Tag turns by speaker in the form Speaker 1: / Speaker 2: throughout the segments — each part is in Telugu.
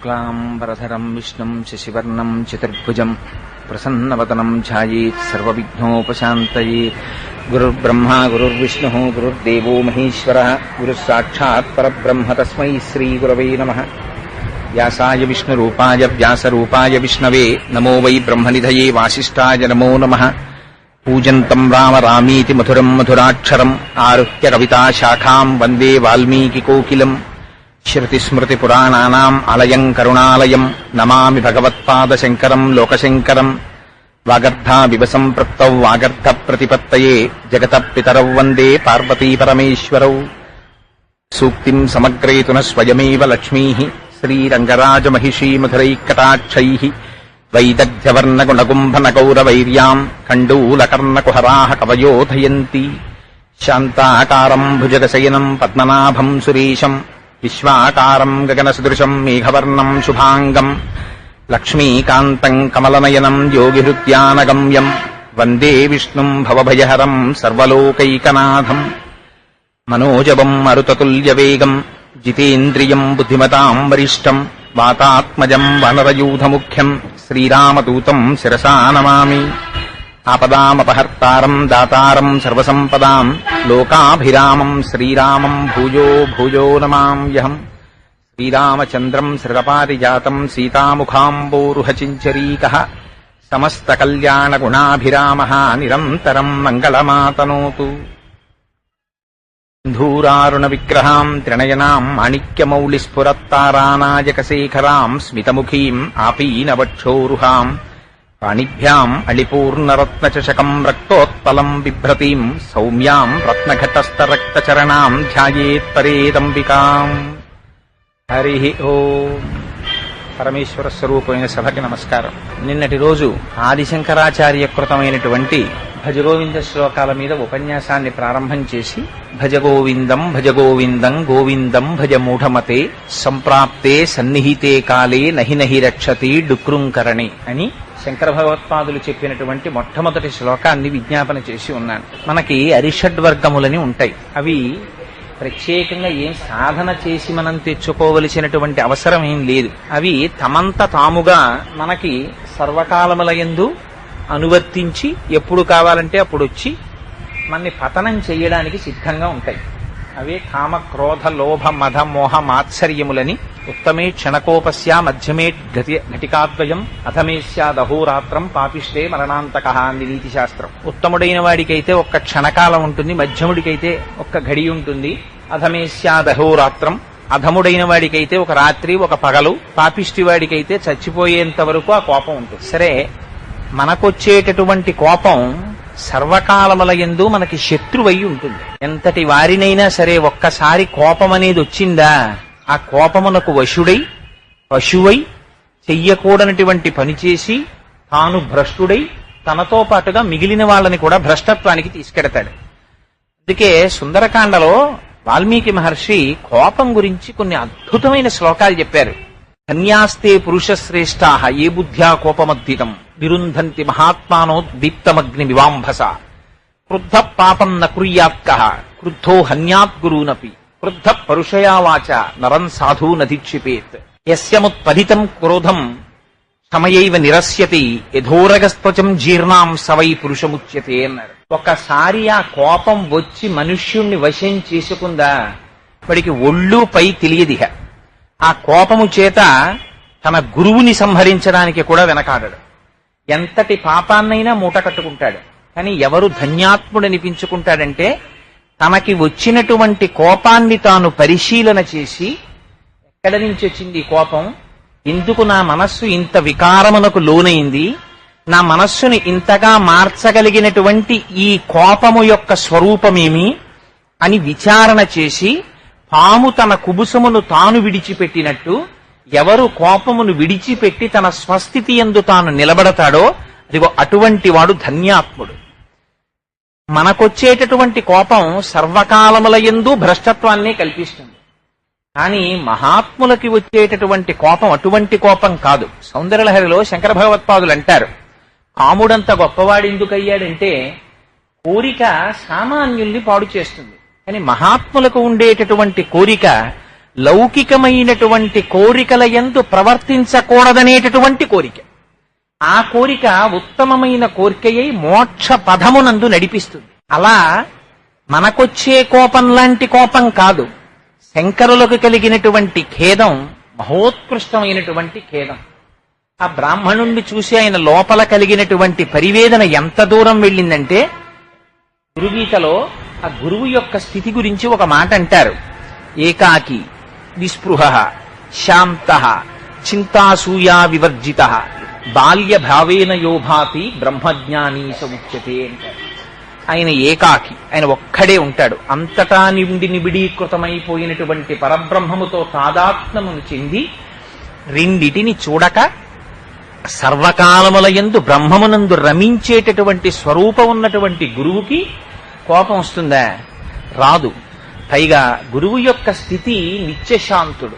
Speaker 1: క్లాంబరధరం విష్ణుం శశివర్ణం చతుర్భుజం ప్రసన్నవదనం ధ్యాయేత్ సర్వవిఘ్నోపశాంతయేత్. గురుర్బ్రహ్మా గురుర్విష్ణుః గురుర్దేవో మహేశ్వరః గురుః సాక్షాత్ పరబ్రహ్మ తస్మై శ్రీగురవే నమః. వ్యాసాయ విష్ణురూపాయ వ్యాసరూపాయ విష్ణవే నమో వై బ్రహ్మనిధయే వాసిష్ఠాయ నమో నమః. పూజంతం రామ రామీతి మధురం మధురాక్షరం ఆరుహ్య కవితాశాఖాం వందే వాల్మీకికోకిలం. శ్రుతిస్మృతిపురాణానాం ఆలయం కరుణాలయం నమామి భగవత్పాదశంకరం లోకశంకరం. వాగర్ధావివ సంపృక్తౌ వాగర్ధ ప్రతిపత్తయే జగతః పితరౌ వందే పార్వతీపరమేశ్వరౌ. సూక్తిం సమగ్రేతున స్వయమేవ లక్ష్మీః శ్రీరంగరాజమహిషీమధురైకటాక్షైః. వైదగ్ధ్యవర్ణగుణగుంభనగౌరవైర్యాం కండూలకర్ణకుహరాः కవయోధయంతి. శాంతాకారం భుజగశయనం పద్మనాభం సురేశం విశ్వాకారం గగనసదృశం మేఘవర్ణం శుభాంగం. లక్ష్మీకాంతం కమలనయనం యోగిహృత్యానగమ్యం వందే విష్ణుం భవభయహరం సర్వలోకైకనాథం. మనోజవం మరుతతుల్యవేగం జితేంద్రియం బుద్ధిమతాం వరిష్టం వాతాత్మజం వనరయూధముఖ్యం శ్రీరామదూతం శిరసా నమామి. ఆపదామపహర్తారం దాతారం సర్వసంపదాం లోకాభిరామం శ్రీరామం భూయో భూయో నమామ్యహం. శ్రీరామచంద్రం శ్రితపారిజాతం సీతాముఖాంబోరుహచించరీకః సమస్తకల్యాణగుణాభిరామः నిరంతరం మంగళమాతనోతు. సింధూరారుణ విగ్రహాం త్రినయనాం మాణిక్యమౌళిస్ఫురత్తారానాయకశేఖరాం స్మితముఖీం ఆపీనవక్షోరుహాం పాణిభ్యాం అళిపూర్ణరత్నచషకం రక్తోత్పలం బిభ్రతీం సౌమ్యాం రత్నఘటస్థరక్తచరణాం ధ్యాయేత్పరేదంబికాం. హరి ఓం. పరమేశ్వర స్వరూపమైన సభకి నమస్కారం. నిన్నటి రోజు ఆదిశంకరాచార్య కృతమైనటువంటి భజగోవింద శ్లోకాల మీద ఉపన్యాసాన్ని ప్రారంభం చేసి భజగోవిందం భజగోవిందం గోవిందం భజ మూఢమతే సంప్రాప్తే సన్నిహితే కాలే నహి నహి రక్షతి డుక్రుంకరణి అని శంకర భగవత్పాదులు చెప్పినటువంటి మొట్టమొదటి శ్లోకాన్ని విజ్ఞాపన చేసి ఉన్నాను. మనకి అరిషడ్వర్గములని ఉంటాయి. అవి ప్రత్యేకంగా ఏం సాధన చేసి మనం తెచ్చుకోవలసినటువంటి అవసరం ఏం లేదు. అవి తమంత తాముగా మనకి సర్వకాలములయందు అనువర్తించి ఎప్పుడు కావాలంటే అప్పుడు వచ్చి మనని పతనం చేయడానికి సిద్ధంగా ఉంటాయి. అవే కామ క్రోధ లోభ మద మోహ మాత్సర్యములని. ఉత్తమే క్షణకోపస్య మధ్యమే ఘటికాద్వయం అథమే స్యాదహోరాత్రం పాపిష్టే మరణాంతకః అని నీతి శాస్త్రం. ఉత్తముడైన వాడికైతే ఒక్క క్షణకాలం ఉంటుంది, మధ్యముడికైతే ఒక్క ఘడి ఉంటుంది. అథమే స్యాదహోరాత్రం, అధముడైన వాడికైతే ఒక రాత్రి ఒక పగలు, పాపిష్టి వాడికైతే చచ్చిపోయేంత వరకు ఆ కోపం ఉంటుంది. సరే, మనకొచ్చేటటువంటి కోపం సర్వకాలముల యందు మనకి శత్రువై ఉంటుంది. ఎంతటి వారినైనా సరే ఒక్కసారి కోపం అనేది వచ్చిందా, ఆ కోపమునకు వశుడై పశువై చెయ్యకూడనటువంటి పనిచేసి తాను భ్రష్టుడై తనతో పాటుగా మిగిలిన వాళ్ళని కూడా భ్రష్టత్వానికి తీసుకెడతాడు. అందుకే సుందరకాండలో వాల్మీకి మహర్షి కోపం గురించి కొన్ని అద్భుతమైన శ్లోకాలు చెప్పారు. కన్యాస్తే పురుషశ్రేష్ఠాః ఏ బుద్ధ్యా కోపమద్ధితం విరుంధంతి మహాత్మానో దీప్తమగ్ని వివాంభస. క్రుద్ధ పాపం న కుర్యాత్కః క్రుద్ధో హన్యాత్ గురూనపి క్రుద్ధ పరుషయా వాచ నరం సాధూ నధిక్షిపేత్. యస్యముత్పదితం క్రోధం సమయైవ నిరస్యతి యథోరగస్త్వచం జీర్ణాం సవై పురుషముచ్యతే అన్నారు. ఒకసారి ఆ కోపం వచ్చి మనుష్యుణ్ణి వశం చేసుకుందా వాడికి ఒళ్ళు పై తెలియదిహ. ఆ కోపము చేత తన గురువుని సంహరించడానికి కూడా వెనకాడడు. ఎంతటి పాపాన్నైనా మూట కట్టుకుంటాడు. కానీ ఎవరు ధన్యాత్ముడనిపించుకుంటాడంటే తనకి వచ్చినటువంటి కోపాన్ని తాను పరిశీలన చేసి ఎక్కడి నుంచి వచ్చింది ఈ కోపం, ఎందుకు నా మనస్సు ఇంత వికారమునకు లోనైంది, నా మనస్సుని ఇంతగా మార్చగలిగినటువంటి ఈ కోపము యొక్క స్వరూపమేమి అని విచారణ చేసి పాము తన కుబుసమును తాను విడిచిపెట్టినట్టు ఎవరు కోపమును విడిచిపెట్టి తన స్వస్థితి యందు తాను నిలబడతాడో అదిగో అటువంటి వాడు ధన్యాత్ముడు. మనకొచ్చేటటువంటి కోపం సర్వకాలముల యందు భ్రష్టత్వాన్నే కల్పిస్తుంది. కానీ మహాత్ములకి వచ్చేటటువంటి కోపం అటువంటి కోపం కాదు. సౌందర్యలహరిలో శంకర భగవత్పాదులు అంటారు, కాముడంత గొప్పవాడెందుకయ్యాడంటే కోరిక సామాన్యుల్ని పాడు చేస్తుంది. కానీ మహాత్ములకు ఉండేటటువంటి కోరిక లౌకికమైనటువంటి కోరికల యందు ప్రవర్తించకూడదనేటటువంటి కోరిక. ఆ కోరిక ఉత్తమమైన కోరికయై మోక్ష పదమునందు నడిపిస్తుంది. అలా మనకొచ్చే కోపం లాంటి కోపం కాదు. శంకరులకు కలిగినటువంటి ఖేదం మహోత్కృష్టమైనటువంటి ఖేదం. ఆ బ్రాహ్మణుణ్ణి చూసి ఆయన లోపల కలిగినటువంటి పరివేదన ఎంత దూరం వెళ్ళిందంటే, గురుగీతలో ఆ గురువు యొక్క స్థితి గురించి ఒక మాట అంటారు. ఏకాకి నిస్పృహ శాంత చింతాసూయా వివర్జిత బాల్య భావేన యోభాతి బ్రహ్మజ్ఞానీ సముచ్యతే అంటారు. ఆయన ఏకాకి, ఆయన ఒక్కడే ఉంటాడు. అంతటా నిబిడీకృతమైపోయినటువంటి పరబ్రహ్మముతో తాదాత్మ్యమును చెంది రెండిటిని చూడక సర్వకాలములయందు బ్రహ్మమునందు రమించేటటువంటి స్వరూపం ఉన్నటువంటి గురువుకి కోపం వస్తుందా? రాదు. పైగా గురువు యొక్క స్థితి నిత్యశాంతుడు.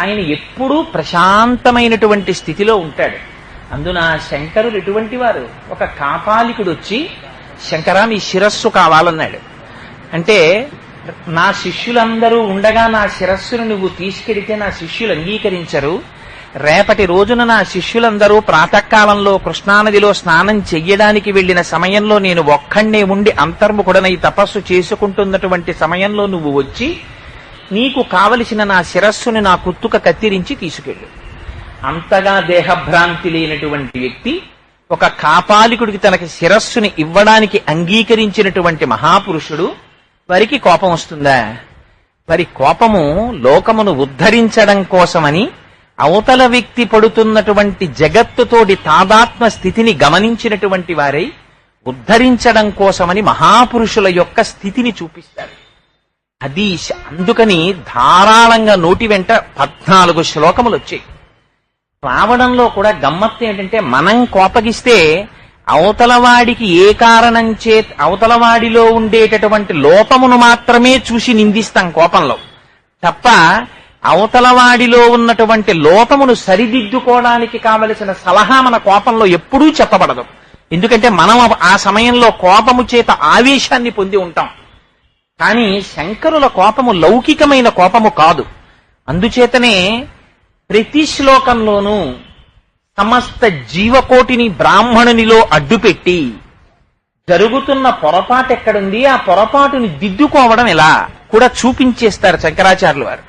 Speaker 1: ఆయన ఎప్పుడూ ప్రశాంతమైనటువంటి స్థితిలో ఉంటాడు. అందున శంకరులు ఎటువంటి వారు? ఒక కాపాలికుడు వచ్చి, శంకరా మీ శిరస్సు కావాలన్నాడు. అంటే నా శిష్యులందరూ ఉండగా నా శిరస్సును నువ్వు తీసుకెడితే నా శిష్యులు అంగీకరించరు. రేపటి రోజున నా శిష్యులందరూ ప్రాతకాలంలో కృష్ణానదిలో స్నానం చెయ్యడానికి వెళ్లిన సమయంలో నేను ఒక్కడే ఉండి అంతర్ముఖుడనై తపస్సు చేసుకుంటున్నటువంటి సమయంలో నువ్వు వచ్చి నీకు కావలసిన నా శిరస్సుని నా కుత్తుక కత్తిరించి తీసుకెళ్ళు. అంతగా దేహభ్రాంతి లేనటువంటి వ్యక్తి ఒక కాపాలికుడికి తనకి శిరస్సుని ఇవ్వడానికి అంగీకరించినటువంటి మహాపురుషుడు, వారికి కోపం వస్తుందా? వారి కోపము లోకమును ఉద్ధరించడం కోసమని అవతల వ్యక్తి పడుతున్నటువంటి జగత్తుతోటి తాదాత్మ స్థితిని గమనించినటువంటి వారై ఉద్ధరించడం కోసమని మహాపురుషుల యొక్క స్థితిని చూపిస్తారు. అది అందుకని ధారాళంగా నోటి వెంట 14 శ్లోకములు వచ్చాయి. రావడంలో కూడా గమ్మత్తు ఏంటంటే, మనం కోపగిస్తే అవతలవాడికి ఏ కారణం చేత అవతలవాడిలో ఉండేటటువంటి లోపమును మాత్రమే చూసి నిందిస్తాం కోపంలో తప్ప, అవతలవాడిలో ఉన్నటువంటి లోపమును సరిదిద్దుకోవడానికి కావలసిన సలహా మన కోపంలో ఎప్పుడూ చెప్పబడదు. ఎందుకంటే మనం ఆ సమయంలో కోపము చేత ఆవేశాన్ని పొంది ఉంటాం. కానీ శంకరుల కోపము లౌకికమైన కోపము కాదు. అందుచేతనే ప్రతి శ్లోకంలోనూ సమస్త జీవకోటిని బ్రాహ్మణునిలో అడ్డుపెట్టి జరుగుతున్న పొరపాటు ఎక్కడుంది, ఆ పొరపాటుని దిద్దుకోవడం ఎలా కూడా చూపించేస్తారు శంకరాచార్యులు వారు.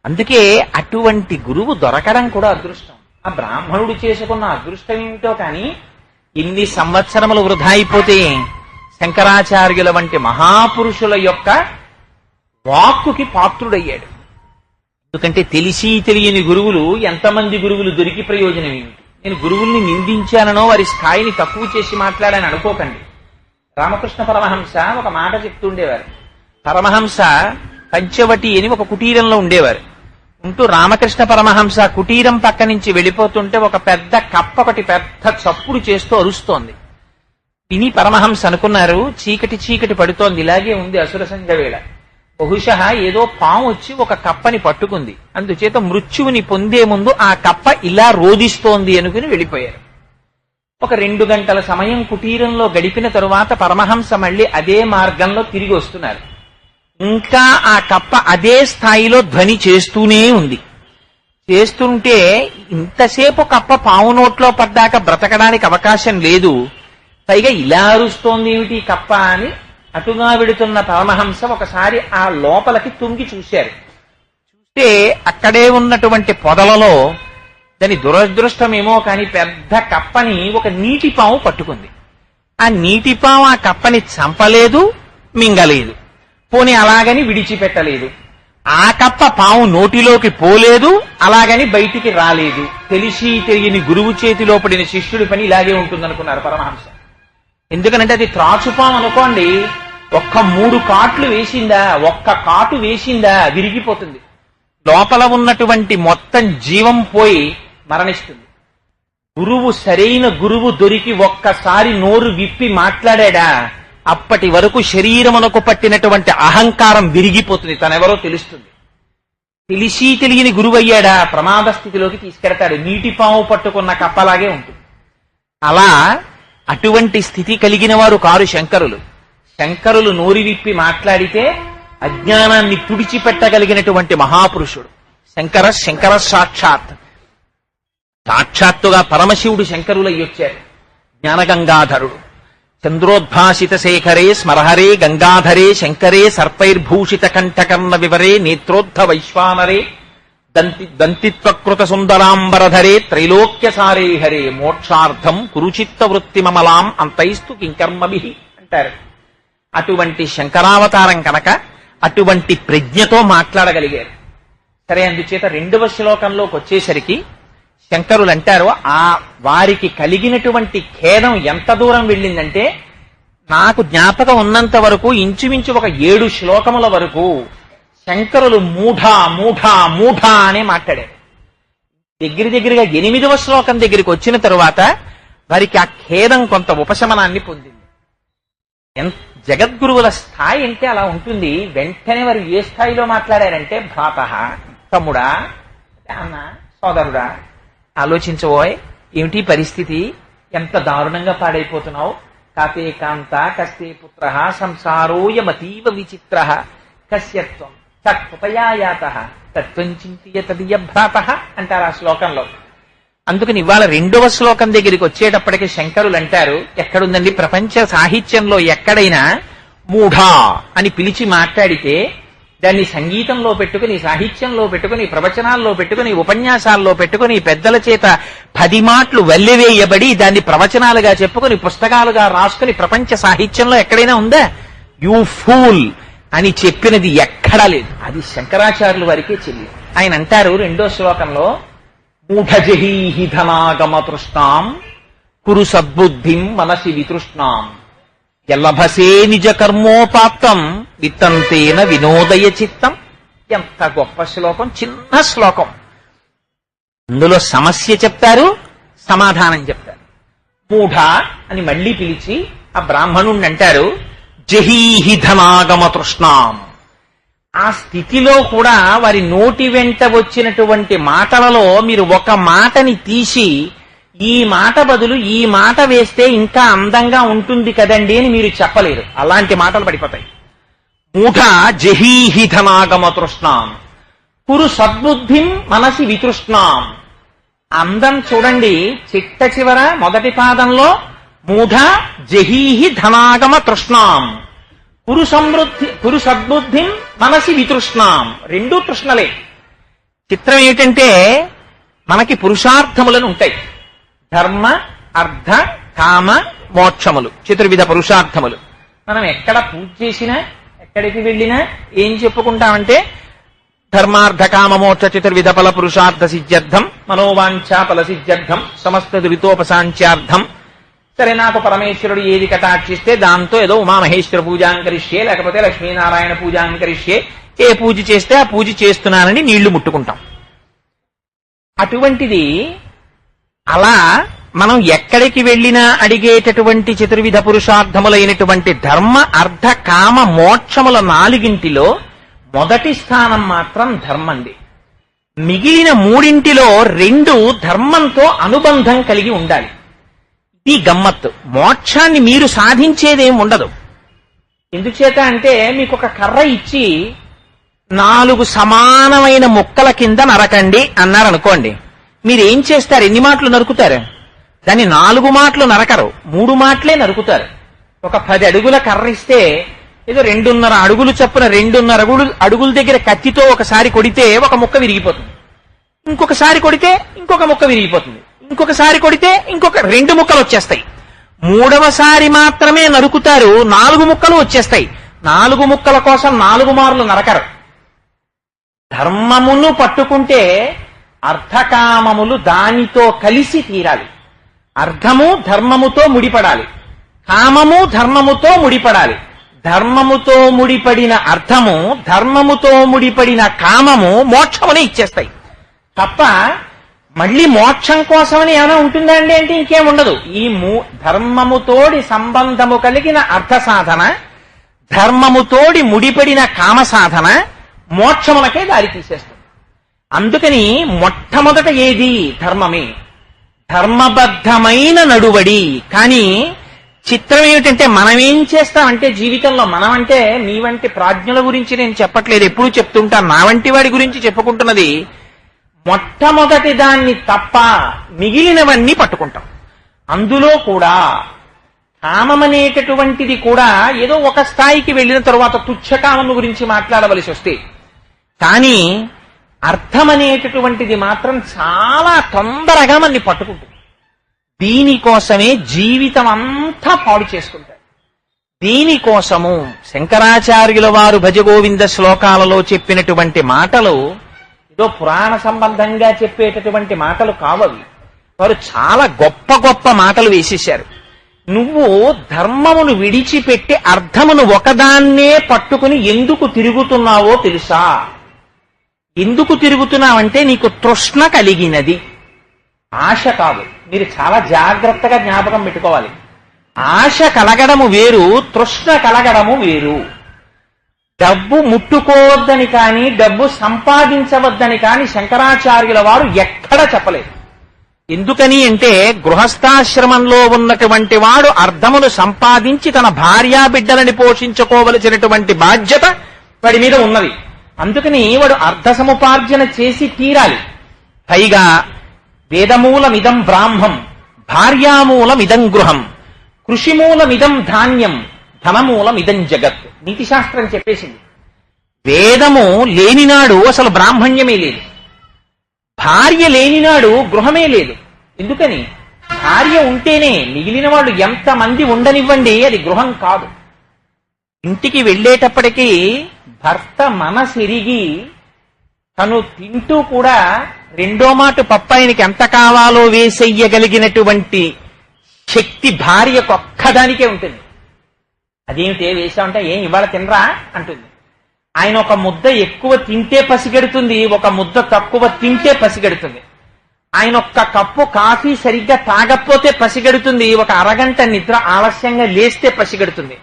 Speaker 1: అందుకే అటువంటి గురువు దొరకడం కూడా అదృష్టం. ఆ బ్రాహ్మణుడు చేసుకున్న అదృష్టం ఏమిటో కానీ ఇన్ని సంవత్సరములు వృధా అయిపోతే శంకరాచార్యుల వంటి మహాపురుషుల యొక్క వాక్కుకి పాత్రుడయ్యాడు. ఎందుకంటే తెలిసి తెలియని గురువులు ఎంతమంది గురువులు దొరికి ప్రయోజనం ఏమిటి? నేను గురువుల్ని నిందించాననో వారి స్థాయిని తక్కువ చేసి మాట్లాడని అనుకోకండి. రామకృష్ణ పరమహంస ఒక మాట చెప్తుండేవారు. పరమహంస పంచవటి అని ఒక కుటీరంలో ఉండేవారు. ఉంటూ రామకృష్ణ పరమహంస కుటీరం పక్క నుంచి వెళ్ళిపోతుంటే ఒక పెద్ద కప్ప ఒకటి పెద్ద చప్పుడు చేస్తూ అరుస్తోంది. విని పరమహంస అనుకున్నారు, చీకటి చీకటి పడుతోంది, ఇలాగే ఉంది అసుర సంధ్య వేళ, బహుశः ఏదో పాము వచ్చి ఒక కప్పని పట్టుకుంది, అందుచేత మృత్యువుని పొందే ముందు ఆ కప్ప ఇలా రోదిస్తోంది అనుకుని వెళ్ళిపోయారు. ఒక 2 గంటల సమయం కుటీరంలో గడిపిన తరువాత పరమహంస మళ్ళీ అదే మార్గంలో తిరిగి వస్తున్నారు. ఇంకా ఆ కప్ప అదే స్థాయిలో ధ్వని చేస్తూనే ఉంది. చేస్తుంటే ఇంతసేపు కప్ప పాము నోట్లో పడ్డాక బ్రతకడానికి అవకాశం లేదు, పైగా ఇలా అరుస్తోంది ఏమిటి కప్ప అని అటుగా వెడుతున్న పరమహంస ఒకసారి ఆ లోపలికి తుంగి చూశారు. చూస్తే అక్కడే ఉన్నటువంటి పొదలలో దాని దురదృష్టమేమో కాని పెద్ద కప్పని ఒక నీటిపాము పట్టుకుంది. ఆ నీటిపాము ఆ కప్పని చంపలేదు, మింగలేదు, పోని అలాగని విడిచిపెట్టలేదు. ఆ కప్ప పాము నోటిలోకి పోలేదు, అలాగని బయటికి రాలేదు. తెలిసి తెలియని గురువు చేతిలో పడిన శిష్యుడి పని ఇలాగే ఉంటుందనుకున్నారు పరమహంస. ఎందుకనంటే అది త్రాచుపాము అనుకోండి, 3 కాట్లు వేసిందా, 1 కాటు వేసిందా విరిగిపోతుంది, లోపల ఉన్నటువంటి మొత్తం జీవం పోయి మరణిస్తుంది. గురువు సరైన గురువు దొరికి ఒక్కసారి నోరు విప్పి మాట్లాడా అప్పటి వరకు శరీరమునకు పట్టినటువంటి అహంకారం విరిగిపోతుంది, తనెవరో తెలుస్తుంది. తెలిసి తెలియని గురువయ్యాడా ప్రమాద స్థితిలోకి తీసుకెడతాడు, నీటిపాము పట్టుకున్న కప్పలాగే ఉంటుంది. అలా అటువంటి స్థితి కలిగిన వారు కారు శంకరులు. శంకరులు నోరి విప్పి మాట్లాడితే అజ్ఞానాన్ని తుడిచిపెట్టగలిగినటువంటి మహాపురుషుడు శంకర సాక్షాత్తుగా పరమశివుడు శంకరులయ్యొచ్చారు. జ్ఞానగంగాధరుడు చంద్రోద్భాసిత శేఖరే స్మరహరే గంగాధరే శంకరే సర్పైర్భూషిత కంఠకర్ణ వివరే నేత్రోద్ధ వైశ్వానరే దంతిత్వకృత సుందరాంబరధరే త్రైలోక్యసారే హరే మోక్షార్థం కురుచిత్త వృత్తి మమలాం అంతైస్తు కింకర్మభి అంటారు. అటువంటి శంకరావతారం కనుక అటువంటి ప్రజ్ఞతో మాట్లాడగలిగారు. సరే, అందుచేత 2వ శ్లోకంలోకి వచ్చేసరికి శంకరులు అంటారు, ఆ వారికి కలిగినటువంటి ఖేదం ఎంత దూరం వెళ్ళిందంటే, నాకు జ్ఞాపకం ఉన్నంత వరకు ఇంచుమించు ఒక 7 శ్లోకముల వరకు శంకరులు మూఢా మూఢా మూఢా అనే మాట్లాడారు. దగ్గరగా 8వ శ్లోకం దగ్గరికి వచ్చిన తరువాత వారికి ఆ ఖేదం కొంత ఉపశమనాన్ని పొందింది. జగద్గురువుల స్థాయి అంటే అలా ఉంటుంది. వెంటనే వారు ఏ స్థాయిలో మాట్లాడారంటే, భ్రాత, తమ్ముడా, అన్న, సోదరుడా, ఆలోచించబోయ్, ఏమిటి పరిస్థితి, ఎంత దారుణంగా పాడైపోతున్నావు. కాతే కాంత కస్తే పుత్ర సంసారోయమతీవ విచిత్ర కస్యత్వం తత్పయాయాత తత్వం చింతియ తదియ భ్రాత అంటారు ఆ శ్లోకంలో. అందుకని ఇవాళ 2వ శ్లోకం దగ్గరికి వచ్చేటప్పటికి శంకరులు అంటారు, ఎక్కడుందండి ప్రపంచ సాహిత్యంలో ఎక్కడైనా మూఢా అని పిలిచి మాట్లాడితే దాన్ని సంగీతంలో పెట్టుకుని, సాహిత్యంలో పెట్టుకుని, ప్రవచనాల్లో పెట్టుకుని, ఉపన్యాసాల్లో పెట్టుకుని, పెద్దల చేత 10 మాటలు వల్లెవేయబడి దాన్ని ప్రవచనాలుగా చెప్పుకుని పుస్తకాలుగా రాసుకుని ప్రపంచ సాహిత్యంలో ఎక్కడైనా ఉందా? యూ ఫూల్ అని చెప్పినది ఎక్కడా లేదు. అది శంకరాచార్యుల వారికే చెల్లి. ఆయన అంటారు 2వ శ్లోకంలో, మూఢజహీహి ధనాగమ తృష్ణాం కురు సద్బుద్ధిం మనసి వితృష్ణాం ఎల్లభసే నిజ కర్మోపాత్తం విత్తంతేన వినోదయ చిత్తం. ఎంత గొప్ప శ్లోకం, చిన్న శ్లోకం. అందులో సమస్య చెప్తారు, సమాధానం చెప్తారు. మూఢ అని మళ్లీ పిలిచి ఆ బ్రాహ్మణుణ్ణి అంటారు, జహీహి ధనాగమ తృష్ణాం. ఆ స్థితిలో కూడా వారి నోటి వెంట వచ్చినటువంటి మాటలలో మీరు ఒక మాటని తీసి ఈ మాట బదులు ఈ మాట వేస్తే ఇంకా అందంగా ఉంటుంది కదండి అని మీరు చెప్పలేరు. అలాంటి మాటలు పడిపోతాయి. మూఢ జహీహి ధనాగమ తృష్ణాం కురు సద్బుద్ధిం మనసి వితృష్ణాం. అందం చూడండి, చిట్ట చివర మొదటి పాదంలో మూఢ జహీహి ధనాగమ తృష్ణాం కురు సద్బుద్ధిం మనసి వితృష్ణాం. 2 తృష్ణలే. చిత్రం ఏమిటంటే, మనకి పురుషార్థములను ఉంటాయి. ధర్మ, అర్థ, కామ, మోక్షములు, చతుర్విధ పురుషార్థములు. మనం ఎక్కడ పూజ చేసినా, ఎక్కడికి వెళ్ళినా ఏం చెప్పుకుంటామంటే, ధర్మార్థ కామ మోక్ష చతుర్విధ ఫల పురుషార్థ సిద్ధ్యర్థం మనోవాంఛా ఫల సిద్ధ్యర్థం సమస్త దురితోపశాంత్యార్థం. సరే, నాకు పరమేశ్వరుడు ఏది కటాక్షిస్తే దాంతో ఏదో ఉమామహేశ్వర పూజాంకరిష్యే, లేకపోతే లక్ష్మీనారాయణ పూజాంకరిష్యే, ఏ పూజ చేస్తే ఆ పూజ చేస్తున్నానని నీళ్లు ముట్టుకుంటాం. అటువంటిది అలా మనం ఎక్కడికి వెళ్ళినా అడిగేటటువంటి చతుర్విధ పురుషార్థములైనటువంటి ధర్మ, అర్థ, కామ, మోక్షముల 4 మొదటి స్థానం మాత్రం ధర్మంది. మిగిలిన 3 2 ధర్మంతో అనుబంధం కలిగి ఉండాలి. ఈ గమ్మత్తు. మోక్షాన్ని మీరు సాధించేదేం ఉండదు. ఎందుచేత అంటే, మీకు ఒక కర్ర ఇచ్చి 4 సమానమైన ముక్కల కింద నరకండి అన్నారనుకోండి, మీరేం చేస్తారు? ఎన్ని మాటలు నరుకుతారు? దాన్ని 4 మాటలు నరకరు, 3 మాటలే నరుకుతారు. ఒక 10 అడుగుల కర్ర ఇస్తే ఏదో 2.5 అడుగులు చొప్పున 2.5 అడుగుల దగ్గర కత్తితో ఒకసారి కొడితే ఒక ముక్క విరిగిపోతుంది, ఇంకొకసారి కొడితే ఇంకొక ముక్క విరిగిపోతుంది, ఇంకొకసారి కొడితే ఇంకొక 2 ముక్కలు వచ్చేస్తాయి. 3వసారి మాత్రమే నరుకుతారు, 4 ముక్కలు వచ్చేస్తాయి. 4 ముక్కల కోసం 4 మార్లు నరకరు. ధర్మమును పట్టుకుంటే అర్థకామములు దానితో కలిసి తీరాలి. అర్థము ధర్మముతో ముడిపడాలి, కామము ధర్మముతో ముడిపడాలి. ధర్మముతో ముడిపడిన అర్థము, ధర్మముతో ముడిపడిన కామము మోక్షమునే ఇచ్చేస్తాయి తప్ప మళ్ళీ మోక్షం కోసమని ఏమైనా ఉంటుందా అండి అంటే ఇంకేం ఉండదు. ఈ ధర్మముతోడి సంబంధము కలిగిన అర్థ సాధన, ధర్మముతోడి ముడిపడిన కామ సాధన మోక్షములకే దారి తీసేస్తుంది. అందుకని మొట్టమొదట ఏది? ధర్మమే. ధర్మబద్ధమైన నడువడి. కానీ చిత్రం ఏమిటంటే మనం ఏం చేస్తామంటే జీవితంలో మనం అంటే మీ వంటి ప్రాజ్ఞుల గురించి నేను చెప్పట్లేదు, ఎప్పుడూ చెప్తుంటాను, నా వంటి వాడి గురించి చెప్పుకుంటున్నది. మొట్టమొదటి దాన్ని తప్ప మిగిలినవన్నీ పట్టుకుంటాం. అందులో కూడా కామం అనేటటువంటిది కూడా ఏదో ఒక స్థాయికి వెళ్ళిన తరువాత తుచ్చకామం గురించి మాట్లాడవలసి వస్తే, కానీ అర్థం అనేటటువంటిది మాత్రం చాలా తొందరగా మనని పట్టుకుంటుంది. దీనికోసమే జీవితం అంతా పాడు చేసుకుంటారు. దీనికోసము శంకరాచార్యుల వారు భజగోవింద శ్లోకాలలో చెప్పినటువంటి మాటలు ఏదో పురాణ సంబంధంగా చెప్పేటటువంటి మాటలు కావవి. వారు చాలా గొప్ప గొప్ప మాటలు వేసేశారు. నువ్వు ధర్మమును విడిచిపెట్టి అర్థమును ఒకదాన్నే పట్టుకుని ఎందుకు తిరుగుతున్నావో తెలుసా? ఎందుకు తిరుగుతున్నావంటే నీకు తృష్ణ కలిగినది, ఆశ కాదు. మీరు చాలా జాగ్రత్తగా జ్ఞాపకం పెట్టుకోవాలి. ఆశ కలగడము వేరు, తృష్ణ కలగడము వేరు. డబ్బు ముట్టుకోవద్దని కానీ డబ్బు సంపాదించవద్దని కానీ శంకరాచార్యుల వారు ఎక్కడా చెప్పలేదు. ఎందుకని అంటే గృహస్థాశ్రమంలో ఉన్నటువంటి వాడు అర్థమును సంపాదించి తన భార్యా బిడ్డలని పోషించుకోవలసినటువంటి బాధ్యత వాడి మీద ఉన్నది. అందుకని వాడు అర్థ సముపార్జన చేసి తీరాలి. పైగా వేదమూలమిదం బ్రాహ్మం, భార్యామూలమిదం గృహం, కృషిమూలమిదం ధాన్యం, ధనమూలమిదం జగత్. నీతిశాస్త్రం చెప్పేసింది. వేదము లేనినాడు అసలు బ్రాహ్మణ్యమే లేదు, భార్య లేనినాడు గృహమే లేదు. ఎందుకని? భార్య ఉంటేనే మిగిలిన వాళ్ళు ఎంతమంది ఉండనివ్వండి, అది గృహం కాదు. ఇంటికి వెళ్ళేటప్పటికీ భర్త మనసిరిగి తను తింటూ కూడా రెండో మాట పప్పాయనికి ఎంత కావాలో వేసెయ్యగలిగినటువంటి శక్తి భార్యకు ఒక్కదానికే ఉంటుంది. అదేమిటే వేసామంటే ఏం ఇవాళ తినరా అంటుంది. ఆయన ఒక ముద్ద ఎక్కువ తింటే పసిగడుతుంది, ఒక ముద్ద తక్కువ తింటే పసిగడుతుంది. ఆయన ఒక్క కప్పు కాఫీ సరిగ్గా తాగకపోతే పసిగడుతుంది, ఒక అరగంట నిద్ర ఆలస్యంగా లేస్తే పసిగడుతుంది.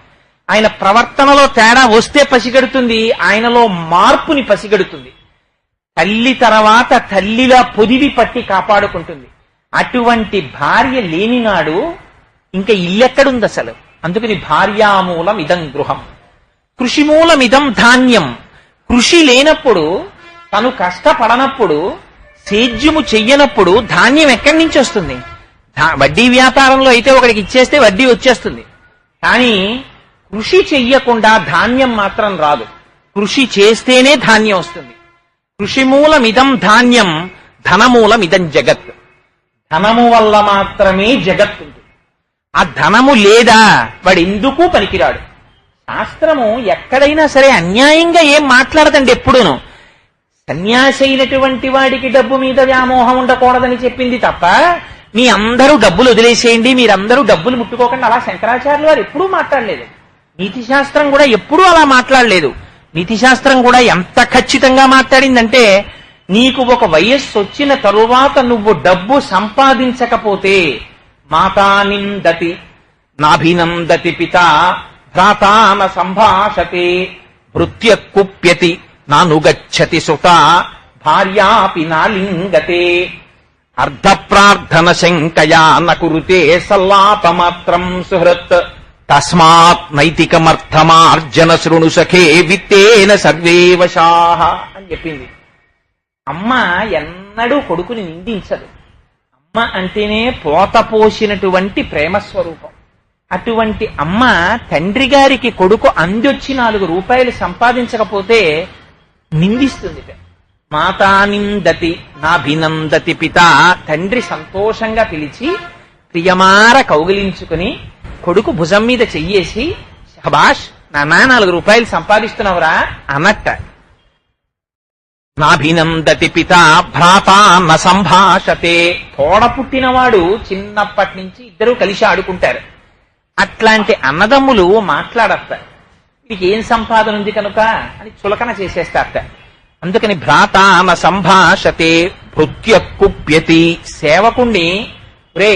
Speaker 1: ఆయన ప్రవర్తనలో తేడా వస్తే పసిగడుతుంది, ఆయనలో మార్పుని పసిగడుతుంది. తల్లి తర్వాత తల్లిలా పొదివి పట్టి కాపాడుకుంటుంది. అటువంటి భార్య లేనినాడు ఇంకా ఇల్లెక్కడుంది అసలు? అందుకని భార్యామూలం ఇదం గృహం, కృషిమూలమిదం ధాన్యం. కృషి లేనప్పుడు, తను కష్టపడనప్పుడు, సేద్యము చెయ్యనప్పుడు ధాన్యం ఎక్కడి నుంచి వస్తుంది? వడ్డీ వ్యాపారంలో అయితే ఒకడికి ఇచ్చేస్తే వడ్డీ వచ్చేస్తుంది. కానీ కృషి చెయ్యకుండా ధాన్యం మాత్రం రాదు. కృషి చేస్తేనే ధాన్యం వస్తుంది. కృషిమూలమిదం ధాన్యం, ధనమూలమిదం జగత్. ధనము వల్ల మాత్రమే జగత్ ఉంటుంది. ఆ ధనము లేదా వాడు ఎందుకు పనికిరాడు. శాస్త్రము ఎక్కడైనా సరే అన్యాయంగా ఏం మాట్లాడదండి ఎప్పుడూను. సన్యాసి అయినటువంటి వాడికి డబ్బు మీద వ్యామోహం ఉండకూడదని చెప్పింది తప్ప, మీ అందరూ డబ్బులు వదిలేసేయండి, మీరందరూ డబ్బులు ముట్టుకోకండి, అలా శంకరాచార్యులు వారు ఎప్పుడూ మాట్లాడలేదు. నీతి శాస్త్రం కూడా ఎప్పుడూ అలా మాట్లాడలేదు. నీతి శాస్త్రం కూడా ఎంత ఖచ్చితంగా మాట్లాడిందంటే, నీకు ఒక వయస్సు వచ్చిన తరువాత నువ్వు డబ్బు సంపాదించకపోతే మాతా నిందతి నాభినందతి పిత, భ్రాతాన సంభాషతే, భృత్య కుప్యతి నానుగచ్చతి సుత, భార్యాపి నాలింగతే, అర్ధ ప్రార్థన శంకయా నకురుతే సల్లాపమాత్రం సుహృత్, తస్మాత్ నైతికమర్థమార్జన శృణు సఖే విత్తేన సర్వే వశాః అని చెప్పింది. అమ్మ ఎన్నడూ కొడుకుని నిందించదు. అమ్మ అంటేనే పోత పోసినటువంటి ప్రేమ స్వరూపం. అటువంటి అమ్మ తండ్రి గారికి కొడుకు అందొచ్చి 4 రూపాయలు సంపాదించకపోతే నిందిస్తుంది. మాతా నిందతి నాభినందతి పిత. తండ్రి సంతోషంగా పిలిచి ప్రియమార కౌగిలించుకుని కొడుకు భుజం మీద చెయ్యేసి, శభాష్ నాన్న 4 రూపాయలు సంపాదిస్తున్నావురా అన్నట్ట. నాభినందతి పిత భ్రాతా న సంభాషతే. తోడ పుట్టినవాడు చిన్నప్పటి నుంచి ఇద్దరూ కలిసి ఆడుకుంటారు. అట్లాంటి అన్నదమ్ములు మాట్లాడతారు. వీడికి ఏం సంపాదన ఉంది కనుక అని చులకన చేసేస్తారట. అందుకని భ్రాతా న సంభాషతే, భృత్య కుప్యతి. సేవకుణ్ణి రే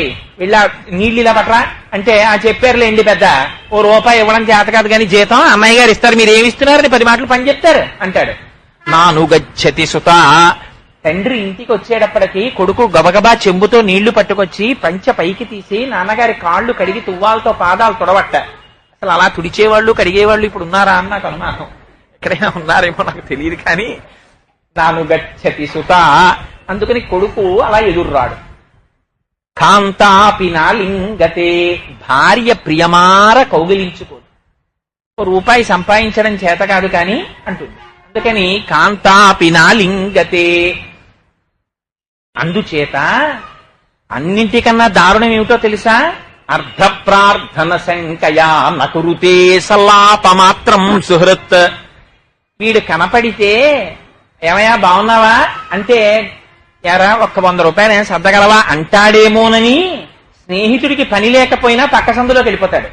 Speaker 1: ఇలా నీళ్ళు ఇలా పట్రా అంటే, ఆ చెప్పారులేండి పెద్ద, ఓ రూపాయి ఇవ్వడం చేత కాదు కానీ జీతం అమ్మాయి గారు ఇస్తారు, మీరు ఏమి ఇస్తున్నారని 10 మాటలు పని చెప్తారు అంటాడు. నానుగచ్చతి సుత,
Speaker 2: తండ్రి ఇంటికి వచ్చేటప్పటికి కొడుకు గబగబా చెంబుతో నీళ్లు పట్టుకొచ్చి పంచ పైకి తీసి నాన్నగారి కాళ్ళు కడిగి తువ్వాలతో పాదాలు తొడబట్ట. అసలు అలా తుడిచేవాళ్ళు కడిగేవాళ్ళు ఇప్పుడు ఉన్నారా అని నాకు అనుమానం. ఎక్కడైనా ఉన్నారేమో నాకు తెలియదు కానీ నాను గచ్చతి సుత, అందుకని కొడుకు అలా ఎదుర్రాడు. కాంతాపి నాలింగతే, భార్య ప్రియమార కౌగిలించుకోదు. రూపాయి సంపాదించడం చేత కాదు కానీ అంటుంది. అందుకని కాంతాపి నాలింగతే. అందుచేత అన్నింటికన్నా దారుణం ఏమిటో తెలుసా? అర్ధ ప్రార్థన శంకయా నకురుతే సల్లాపమాత్రం సుహృత్. వీడు కనపడితే ఏమయ్యా బాగున్నావా అంటే ఎరా ఒక్క 100 రూపాయలు ఏం సర్దగలవా అంటాడేమోనని స్నేహితుడికి పని లేకపోయినా పక్క సందులోకి వెళ్ళిపోతాడు.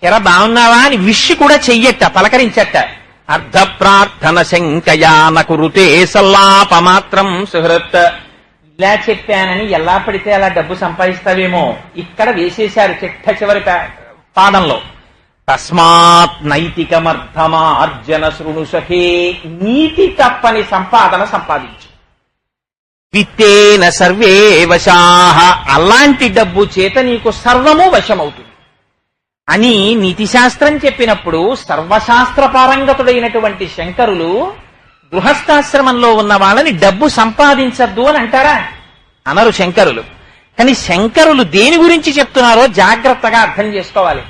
Speaker 2: ఎరా బాగున్నావా అని విష్ కూడా చెయ్యట, పలకరించట. అర్ధ ప్రార్థన శంకయా నకురుతే సల్లాపమాత్రం సుహృత్. ఇలా చెప్పానని ఎలా పడితే అలా డబ్బు సంపాదిస్తావేమో ఇక్కడ వేసేశారు చిట్ట చివరి పాదంలో. తస్మాత్ నైతికమర్థమార్జన శృణు సఖే, నీతి తప్పని సంపాదన సంపాదించు. విత్తేన సర్వే వశాహ, అలాంటి డబ్బు చేత నీకు సర్వము వశమవుతుంది అని నీతిశాస్త్రం చెప్పినప్పుడు సర్వశాస్త్ర పారంగతుడైనటువంటి శంకరులు గృహస్థాశ్రమంలో ఉన్న వాళ్ళని డబ్బు సంపాదించద్దు అని అంటారా? అనరు శంకరులు. కానీ శంకరులు దేని గురించి చెప్తున్నారో జాగ్రత్తగా అర్థం చేసుకోవాలి.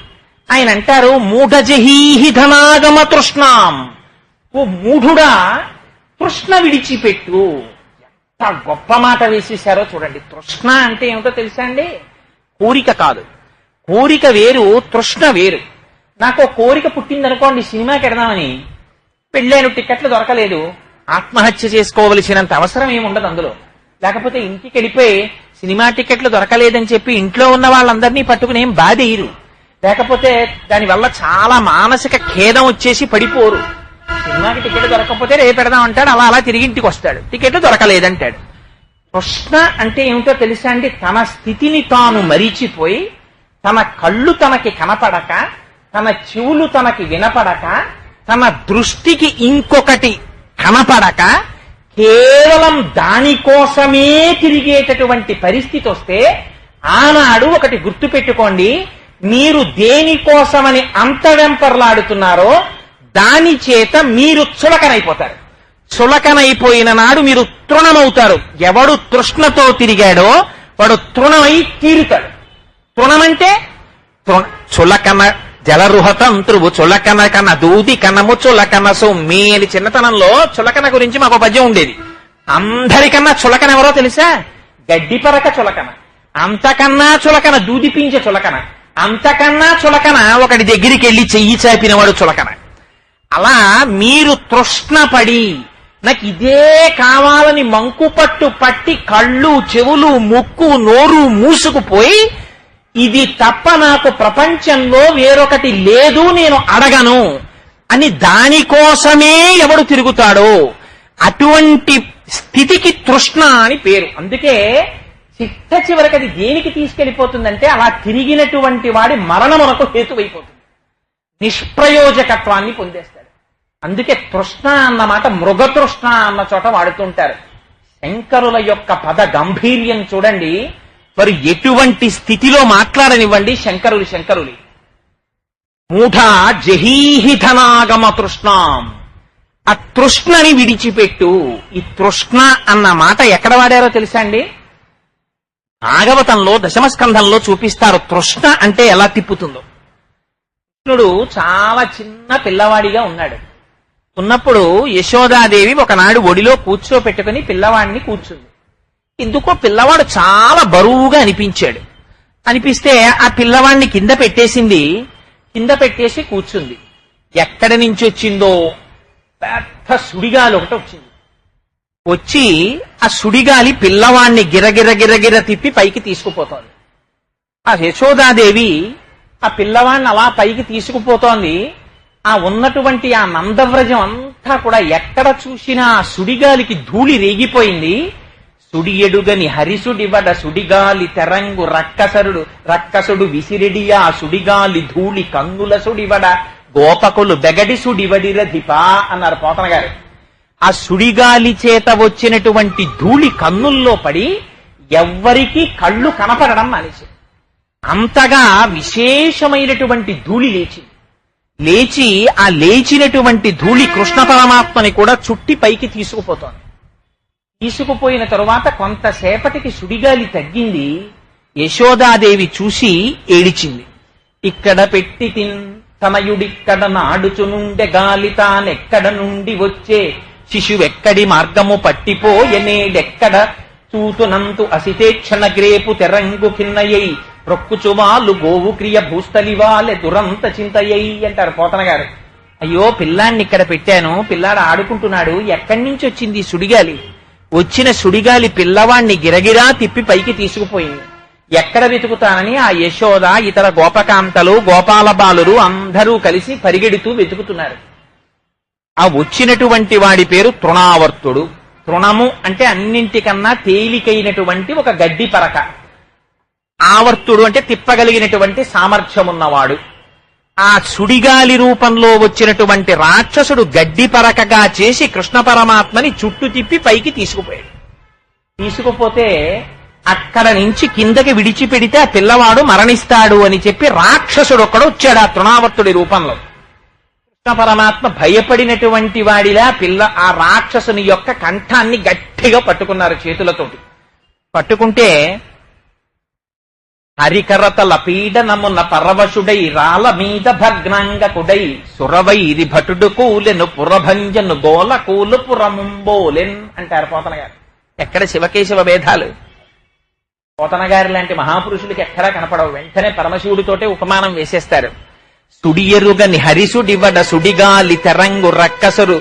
Speaker 2: ఆయన అంటారు మూఢజహీహి ధనాగమ తృష్ణాం. ఓ మూఢుడా తృష్ణ విడిచిపెట్టు. ఎంత గొప్ప మాట వేసేశారో చూడండి. తృష్ణ అంటే ఏమిటో తెలుసా అండి? కోరిక కాదు. కోరిక వేరు, తృష్ణ వేరు. నాకు కోరిక పుట్టిందనుకోండి సినిమాకి వెడదామని, పెళ్ళాను టికెట్లు దొరకలేదు, ఆత్మహత్య చేసుకోవలసినంత అవసరం ఏముండదు అందులో. లేకపోతే ఇంటికి వెళ్ళిపోయి సినిమా టికెట్లు దొరకలేదని చెప్పి ఇంట్లో ఉన్న వాళ్ళందరినీ పట్టుకుని ఏం బాధేయరు. లేకపోతే దానివల్ల చాలా మానసిక ఖేదం వచ్చేసి పడిపోరు. సినిమాకి టికెట్ దొరకకపోతే రేపు పెడదాం అంటాడు, అలా అలా తిరిగి ఇంటికి వస్తాడు, టికెట్లు దొరకలేదంటాడు. తృష్ణ అంటే ఏమిటో తెలుసా అండి? తన స్థితిని తాను మరిచిపోయి, తన కళ్ళు తనకి కనపడక, తన చెవులు తనకి వినపడక, తన దృష్టికి ఇంకొకటి కనపడక కేవలం దానికోసమే తిరిగేటటువంటి పరిస్థితి వస్తే ఆనాడు ఒకటి గుర్తు పెట్టుకోండి, మీరు దేనికోసమని అంత వెంపర్లాడుతున్నారో దాని చేత మీరు చులకనైపోతారు. చులకనైపోయిన నాడు మీరు తృణమవుతారు. ఎవడు తృష్ణతో తిరిగాడో వాడు తృణమై తీరుతాడు. తృణమంటే చులకన జలరుహతంత్రువు చులకన కన దూది కనము చులకన సొమ్మి అని చిన్నతనంలో చులకన గురించి మాకు పద్యం ఉండేది. అందరికన్నా చులకన ఎవరో తెలుసా? గడ్డిపరక చులకన, అంతకన్నా చులకన దూదిపించే చులకన, అంతకన్నా చులకన ఒకటి దగ్గరికి వెళ్లి చెయ్యి చాపినవాడు చులకన. అలా మీరు తృష్ణపడి నాకు ఇదే కావాలని మంకుపట్టు పట్టి కళ్ళు చెవులు ముక్కు నోరు మూసుకుపోయి ఇది తప్ప నాకు ప్రపంచంలో వేరొకటి లేదు నేను అడగను అని దానికోసమే ఎవడు తిరుగుతాడో అటువంటి స్థితికి తృష్ణ అని పేరు. అందుకే చిట్ట చివరికి అది దేనికి తీసుకెళ్లిపోతుందంటే అలా తిరిగినటువంటి వాడి మరణమునకు హేతువైపోతుంది, నిష్ప్రయోజకత్వాన్ని పొందేస్తాడు. అందుకే తృష్ణ అన్నమాట మృగతృష్ణ అన్న చోట వాడుతుంటారు. శంకరుల యొక్క పద గంభీర్యం చూడండి. వారు ఎటువంటి స్థితిలో మాట్లాడనివ్వండి శంకరులు. మూఢ జహీహి ధనాగమ తృష్ణాం, ఆ తృష్ణని విడిచిపెట్టు. ఈ తృష్ణ అన్న మాట ఎక్కడ వాడారో తెలుసా అండి? భాగవతంలో దశమస్కంధంలో చూపిస్తారు తృష్ణ అంటే ఎలా తిప్పుతుందో. కృష్ణుడు చాలా చిన్న పిల్లవాడిగా ఉన్నాడు. ఉన్నప్పుడు యశోదాదేవి ఒకనాడు ఒడిలో కూర్చోపెట్టుకుని పిల్లవాడిని కూర్చుంది. ఎందుకో పిల్లవాడు చాలా బరువుగా అనిపించాడు. అనిపిస్తే ఆ పిల్లవాడిని కింద పెట్టేసింది. కింద పెట్టేసి కూర్చుంది. ఎక్కడి నుంచి వచ్చిందో పెద్ద సుడిగాలి ఒకటి వచ్చింది. వచ్చి ఆ సుడిగాలి పిల్లవాడిని గిరగిర తిప్పి పైకి తీసుకుపోతోంది. ఆ యశోదాదేవి ఆ పిల్లవాడిని అలా పైకి తీసుకుపోతోంది. ఆ ఉన్నటువంటి ఆ నందవ్రజం అంతా కూడా ఎక్కడ చూసినా ఆ సుడిగాలికి ధూళి రేగిపోయింది. సుడి ఎడుగని హరిసుడివడ సుడిగాలి తెరంగు రక్కసుడు విసిరిడియా సుడిగాలి ధూళి కంగుల సుడివడ గోపకులు బెగడి సుడివడిర దిపా అన్నారు పోతన గారు. ఆ సుడిగాలి చేత వచ్చినటువంటి ధూళి కన్నుల్లో పడి ఎవ్వరికీ కళ్ళు కనపడడం మానేసి అంతగా విశేషమైనటువంటి ధూళి లేచి ఆ లేచినటువంటి ధూళి కృష్ణ పరమాత్మని కూడా చుట్టి పైకి తీసుకుపోతోంది. తీసుకుపోయిన తరువాత కొంతసేపటికి సుడిగాలి తగ్గింది. యశోదాదేవి చూసి ఏడిచింది. ఇక్కడ పెట్టి తనయుడిక్కడ నాడుచునుండె గాలి తానెక్కడ నుండి వచ్చే శిశువెక్కడి మార్గము పట్టిపోయనేడెక్కడ చూతునంతు అసితేక్షణ గ్రేపు తెరంగు కిన్నయ్యై ప్రొక్కుచువాలు గోవు క్రియ భూస్థలివాలె దురంత చింతయ్యై అంటారు పోతన గారు. అయ్యో పిల్లాన్ని ఇక్కడ పెట్టాను, పిల్లాడు ఆడుకుంటున్నాడు, ఎక్కడి నుంచి వచ్చింది సుడిగాలి? వచ్చిన సుడిగాలి పిల్లవాణ్ణి గిరగిరా తిప్పి పైకి తీసుకుపోయింది. ఎక్కడ వెతుకుతానని ఆ యశోద ఇతర గోపకాంతలు గోపాల బాలురు అందరూ కలిసి పరిగెడుతూ వెతుకుతున్నారు. ఆ వచ్చినటువంటి వాడి పేరు తృణావర్తుడు. తృణము అంటే అన్నింటికన్నా తేలికైనటువంటి ఒక గడ్డి పరక. ఆవర్తుడు అంటే తిప్పగలిగినటువంటి సామర్థ్యం ఉన్నవాడు. ఆ సుడిగాలి రూపంలో వచ్చినటువంటి రాక్షసుడు గడ్డి పరకగా చేసి కృష్ణ పరమాత్మని చుట్టూ తిప్పి పైకి తీసుకుపోయాడు. తీసుకుపోతే అక్కడ నుంచి కిందకి విడిచిపెడితే ఆ పిల్లవాడు మరణిస్తాడు అని చెప్పి రాక్షసుడు ఒక్కడు వచ్చాడు ఆ తృణావర్తుడి రూపంలో. కృష్ణ పరమాత్మ భయపడినటువంటి వాడిలా ఆ రాక్షసుని యొక్క కంఠాన్ని గట్టిగా పట్టుకున్నారు చేతులతోటి. పట్టుకుంటే హరికరతల పీడనమున పరవశుడై రాల మీద భగ్నాంగకుడై సురవైరి భటుడు కూలెను పురభంజను గోల కూలు పురముంబోలెన్ అంటారు పోతన గారు. ఎక్కడ శివకేశవ భేదాలు? పోతన గారి లాంటి మహాపురుషులకి ఎక్కడా కనపడవు. వెంటనే పరమశివుడితోటే ఉపమానం వేసేస్తారు. సుడియరుగని హరిసుడివడ సుడిగాలి తెరంగు రక్కసరు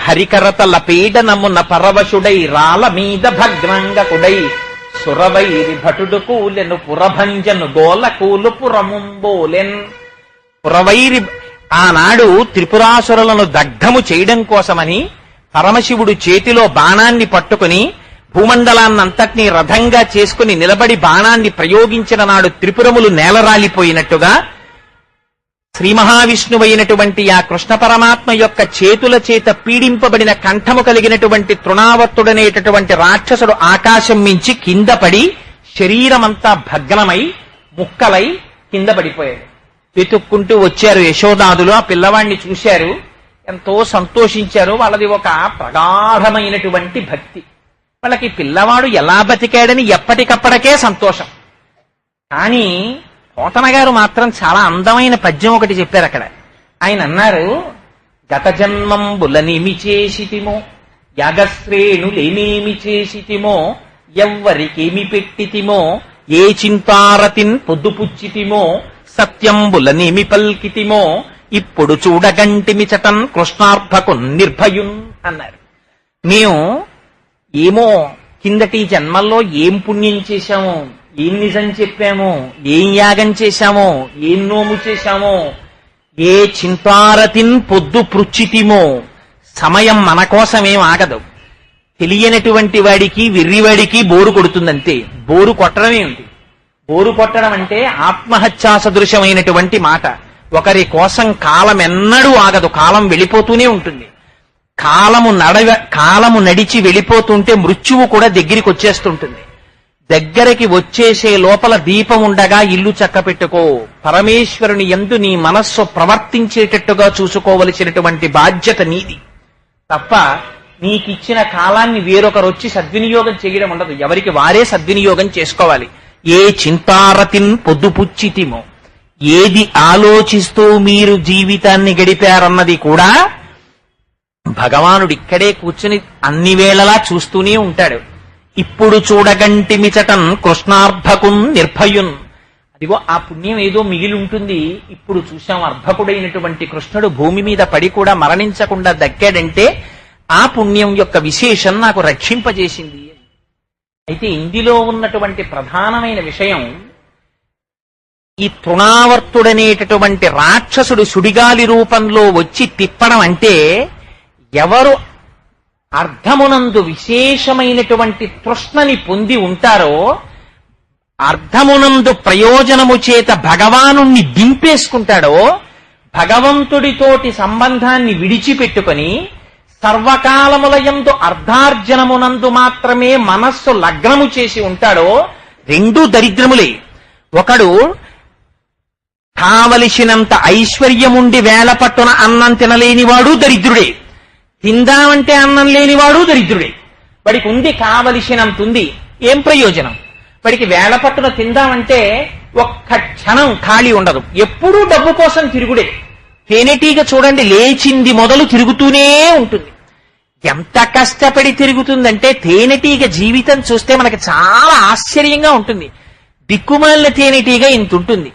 Speaker 2: హరికరతల పీడనమున పరవశుడై రాల మీద భగ్నాంగకుడై సురవైరి భటుడు కూలెను పురభంజను గోల కూలు పురముంబోలెన్. పురవైరి ఆనాడు త్రిపురాసురులను దగ్ధము చేయడం కోసమని పరమశివుడు చేతిలో బాణాన్ని పట్టుకుని భూమండలాన్నంతటినీ రథంగా చేసుకుని నిలబడి బాణాన్ని ప్రయోగించిన నాడు త్రిపురములు నేలరాలిపోయినట్టుగా శ్రీ మహావిష్ణువైనటువంటి ఆ కృష్ణ పరమాత్మ యొక్క చేతుల చేత పీడింపబడిన కంఠము కలిగినటువంటి తృణావర్తుడనేటటువంటి రాక్షసుడు ఆకాశం మించి కింద పడి శరీరమంతా భగ్నమై ముక్కలై కింద పడిపోయాడు. వెతుక్కుంటూ వచ్చారు యశోదాదులు. ఆ పిల్లవాడిని చూశారు, ఎంతో సంతోషించారు. వాళ్ళది ఒక ప్రగాఢమైనటువంటి భక్తి. వాళ్ళకి పిల్లవాడు ఎలా బతికాడని ఎప్పటికప్పటికే సంతోషం. కానీ పోతన గారు మాత్రం చాలా అందమైన పద్యం ఒకటి చెప్పారు అక్కడ. ఆయన అన్నారు, గత జన్మంబులనేమి చేసితిమో యాగశ్రేణులేనేమి చేసితిమో ఎవ్వరికేమి పెట్టితిమో ఏ చింతారతిన్ పొద్దుపుచ్చితిమో సత్యంబులనేమి పల్కితిమో ఇప్పుడు చూడగంటిమి చటన్ కృష్ణార్భకు నిర్భయున్ అన్నారు. మేము ఏమో కిందటి జన్మల్లో ఏం పుణ్యం చేశామో, ఏం నిజం చెప్పామో, ఏం యాగం చేశామో, ఏం నోము చేశామో, ఏ చింతారతిన్ పొద్దు పృచ్చితిమో. సమయం మన కోసమేం ఆగదు. తెలియనటువంటి వాడికి వెర్రివాడికి బోరు కొడుతుందంతే. బోరు కొట్టడమే ఉంది. బోరు కొట్టడం అంటే ఆత్మహత్యా సదృశమైనటువంటి మాట. ఒకరి కోసం కాలం ఎన్నడూ ఆగదు. కాలం వెళ్ళిపోతూనే ఉంటుంది. కాలము నడిచి వెళ్ళిపోతుంటే మృత్యువు కూడా దగ్గరికి వచ్చేస్తుంటుంది. దగ్గరికి వచ్చేసే లోపల దీపం ఉండగా ఇల్లు చక్కపెట్టుకో. పరమేశ్వరుని యందు నీ మనస్సు ప్రవర్తించేటట్టుగా చూసుకోవలసినటువంటి బాధ్యత నీది తప్ప నీకిచ్చిన కాలాన్ని వేరొకరు వచ్చి సద్వినియోగం చేయడం ఉండదు. ఎవరికి వారే సద్వినియోగం చేసుకోవాలి. ఏ చింతారతిన్ పొద్దుపుచ్చితిమో, ఏది ఆలోచిస్తూ మీరు జీవితాన్ని గడిపారన్నది కూడా భగవానుడు ఇక్కడే కూర్చుని అన్ని వేళలా చూస్తూనే ఉంటాడు. ఇప్పుడు చూడగంటిమిచటన్ కృష్ణార్భకున్ నిర్భయున్. అదిగో ఆ పుణ్యం ఏదో మిగిలి ఉంటుంది. ఇప్పుడు చూశాం అర్భకుడైనటువంటి కృష్ణుడు భూమి మీద పడి కూడా మరణించకుండా దక్కాడంటే ఆ పుణ్యం యొక్క విశేషం నాకు రక్షింపజేసింది. అయితే ఇందులో ఉన్నటువంటి ప్రధానమైన విషయం, ఈ తృణావర్తుడనేటటువంటి రాక్షసుడు సుడిగాలి రూపంలో వచ్చి తిప్పడం అంటే ఎవరు అర్థమునందు విశేషమైనటువంటి తృష్ణని పొంది ఉంటారో, అర్థమునందు ప్రయోజనము చేత భగవానుణ్ణి దింపేసుకుంటాడో, భగవంతుడితోటి సంబంధాన్ని విడిచిపెట్టుకొని సర్వకాలములయందు అర్ధార్జనమునందు మాత్రమే మనస్సు లగ్నము చేసి ఉంటాడో రెండూ దరిద్రములే. ఒకడు కావలసినంత ఐశ్వర్యముండి వేల పట్టున అన్నం తినలేనివాడు దరిద్రుడే, తిందామంటే అన్నం లేనివాడు దరిద్రుడే. వాడికి ఉంది, కావలసినంత ఉంది, ఏం ప్రయోజనం? వాడికి వేల పట్టున తిందామంటే ఒక్క క్షణం ఖాళీ ఉండదు, ఎప్పుడూ డబ్బు కోసం తిరుగుడే. తేనెటీగ చూడండి, లేచింది మొదలు తిరుగుతూనే ఉంటుంది. ఎంత కష్టపడి తిరుగుతుందంటే తేనెటీగ జీవితం చూస్తే మనకి చాలా ఆశ్చర్యంగా ఉంటుంది. దిక్కుమాలిన తేనెటీగ ఇంత ఉంటుంది,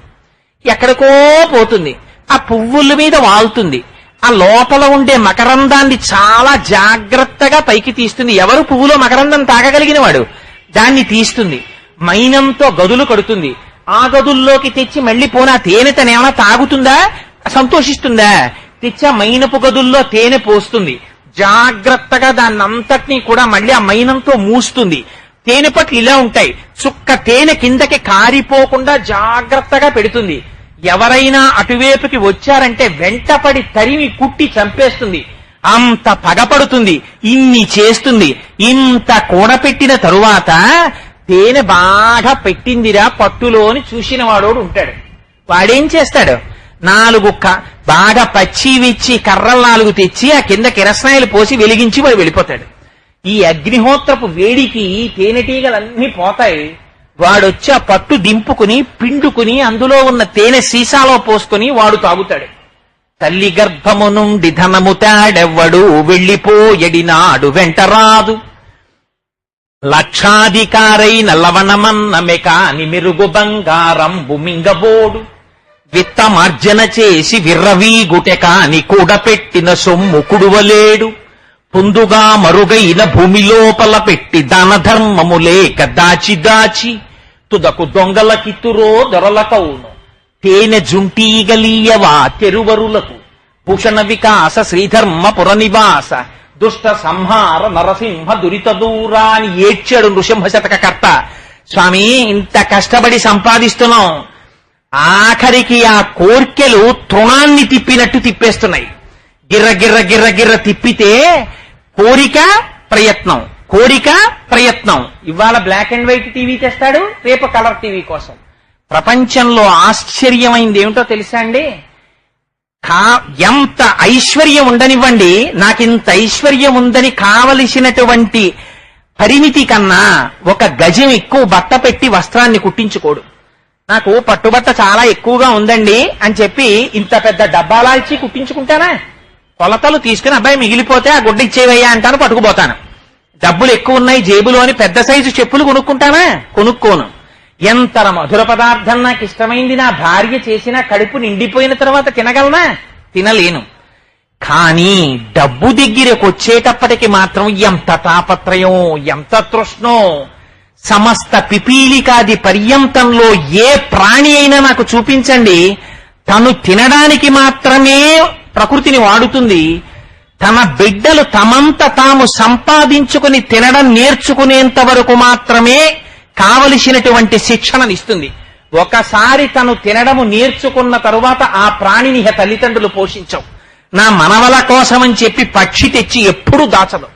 Speaker 2: ఎక్కడికో పోతుంది, ఆ పువ్వుల మీద వాలుతుంది, ఆ లోపల ఉండే మకరందాన్ని చాలా జాగ్రత్తగా పైకి తీస్తుంది. ఎవరు పువ్వులో మకరందం తాగగలిగిన వాడు? దాన్ని తీస్తుంది, మైనంతో గదులు కడుతుంది. ఆ గదుల్లోకి తెచ్చి మళ్లీ పోనా తేనె తనేమన్నా తాగుతుందా, సంతోషిస్తుందా? తెచ్చి ఆ మైనపు గదుల్లో తేనె పోస్తుంది, జాగ్రత్తగా దాన్నంతటినీ కూడా మళ్ళీ ఆ మైనంతో మూస్తుంది. తేనె పట్లు ఇలా ఉంటాయి, చుక్క తేనె కిందకి కారిపోకుండా జాగ్రత్తగా పెడుతుంది. ఎవరైనా అటువైపుకి వచ్చారంటే వెంటపడి తరిమి కుట్టి చంపేస్తుంది. అంత పగపడుతుంది, ఇన్ని చేస్తుంది. ఇంత కూడపెట్టిన తరువాత తేనె బాగా పెట్టిందిరా పట్టులో అని చూసిన వాడోడు ఉంటాడు. వాడేం చేస్తాడు? బాగా పచ్చి విచ్చి కర్రలు 4 తెచ్చి ఆ కింద కిరసనాయిలు పోసి వెలిగించి వాడు వెళ్ళిపోతాడు. ఈ అగ్నిహోత్రపు వేడికి తేనెటీగలన్నీ పోతాయి. వాడొచ్చి ఆ పట్టు దింపుకుని పిండుకుని అందులో ఉన్న తేనె సీసాలో పోసుకుని వాడు తాగుతాడు. తల్లి గర్భము నుండి ధనము తాడెవ్వడు వెళ్లిపోయడినాడు వెంటరాదు, లక్షాధికారైన లవణమన్నమె కాని మెరుగు బంగారంబు మింగబోడు, విత్తమార్జన చేసి విర్రవీగుటె కాని కూడపెట్టిన సొమ్ము కుడువలేడు, పొందుగా మరుగైన భూమి లోపల పెట్టి దాన ధర్మము లేక దాచి దాచి తుదకు దొంగలకిత్తురో దొరలకవును, తేనె జుంటీగలీయవా తెరువరులకు, భూషణ వికాస శ్రీధర్మ పురనివాస దుష్ట సంహార నరసింహ దురిత దూరా అని ఏడ్చాడు నృసింహ శతకకర్త. స్వామి, ఇంత కష్టపడి సంపాదిస్తున్నాం, ఆఖరికి ఆ కోర్కెలు తృణాన్ని తిప్పినట్టు తిప్పేస్తున్నాయి. గిర్ర గిర్ర గిర్ర గిర్ర తిప్పితే కోరిక ప్రయత్నం, కోరిక ప్రయత్నం. ఇవాళ బ్లాక్ అండ్ వైట్ టీవీ తెస్తాడు, రేపు కలర్ టీవీ కోసం. ప్రపంచంలో ఆశ్చర్యమైంది ఏమిటో తెలుసా అండి? ఎంత ఐశ్వర్యం ఉండనివ్వండి, నాకింత ఐశ్వర్యం ఉందని కావలసినటువంటి పరిమితి కన్నా 1 గజం ఎక్కువ బట్ట పెట్టి వస్త్రాన్ని కుట్టించుకోడు. నాకు పట్టుబట్ట చాలా ఎక్కువగా ఉందండి అని చెప్పి ఇంత పెద్ద డబ్బాలా ఇచ్చి కుట్టించుకుంటానా? కొలతలు తీసుకుని అబ్బాయి మిగిలిపోతే ఆ గుడ్డ ఇచ్చేవయ్యా అంటాను, పట్టుకుపోతాను. డబ్బులు ఎక్కువ ఉన్నాయి జేబులో అని పెద్ద సైజు చెప్పులు కొనుక్కుంటానా? కొనుక్కోను. ఎంత మధుర పదార్థం నాకు ఇష్టమైంది నా భార్య చేసిన కడుపు నిండిపోయిన తర్వాత తినగలనా? తినలేను. కానీ డబ్బు దగ్గరకు వచ్చేటప్పటికి మాత్రం ఎంత తాపత్రయం, ఎంత తృష్ణో. సమస్త పిపీలికాది పర్యంతంలో ఏ ప్రాణి అయినా నాకు చూపించండి, తను తినడానికి మాత్రమే ప్రకృతిని వాడుతుంది. తన బిడ్డలు తమంత తాము సంపాదించుకుని తినడం నేర్చుకునేంత వరకు మాత్రమే కావలసినటువంటి శిక్షణనిస్తుంది. ఒకసారి తను తినడము నేర్చుకున్న తరువాత ఆ ప్రాణిని తల్లిదండ్రులు పోషించవు. నా మనవల కోసమని చెప్పి పక్షి తెచ్చి ఎప్పుడూ దాచదు.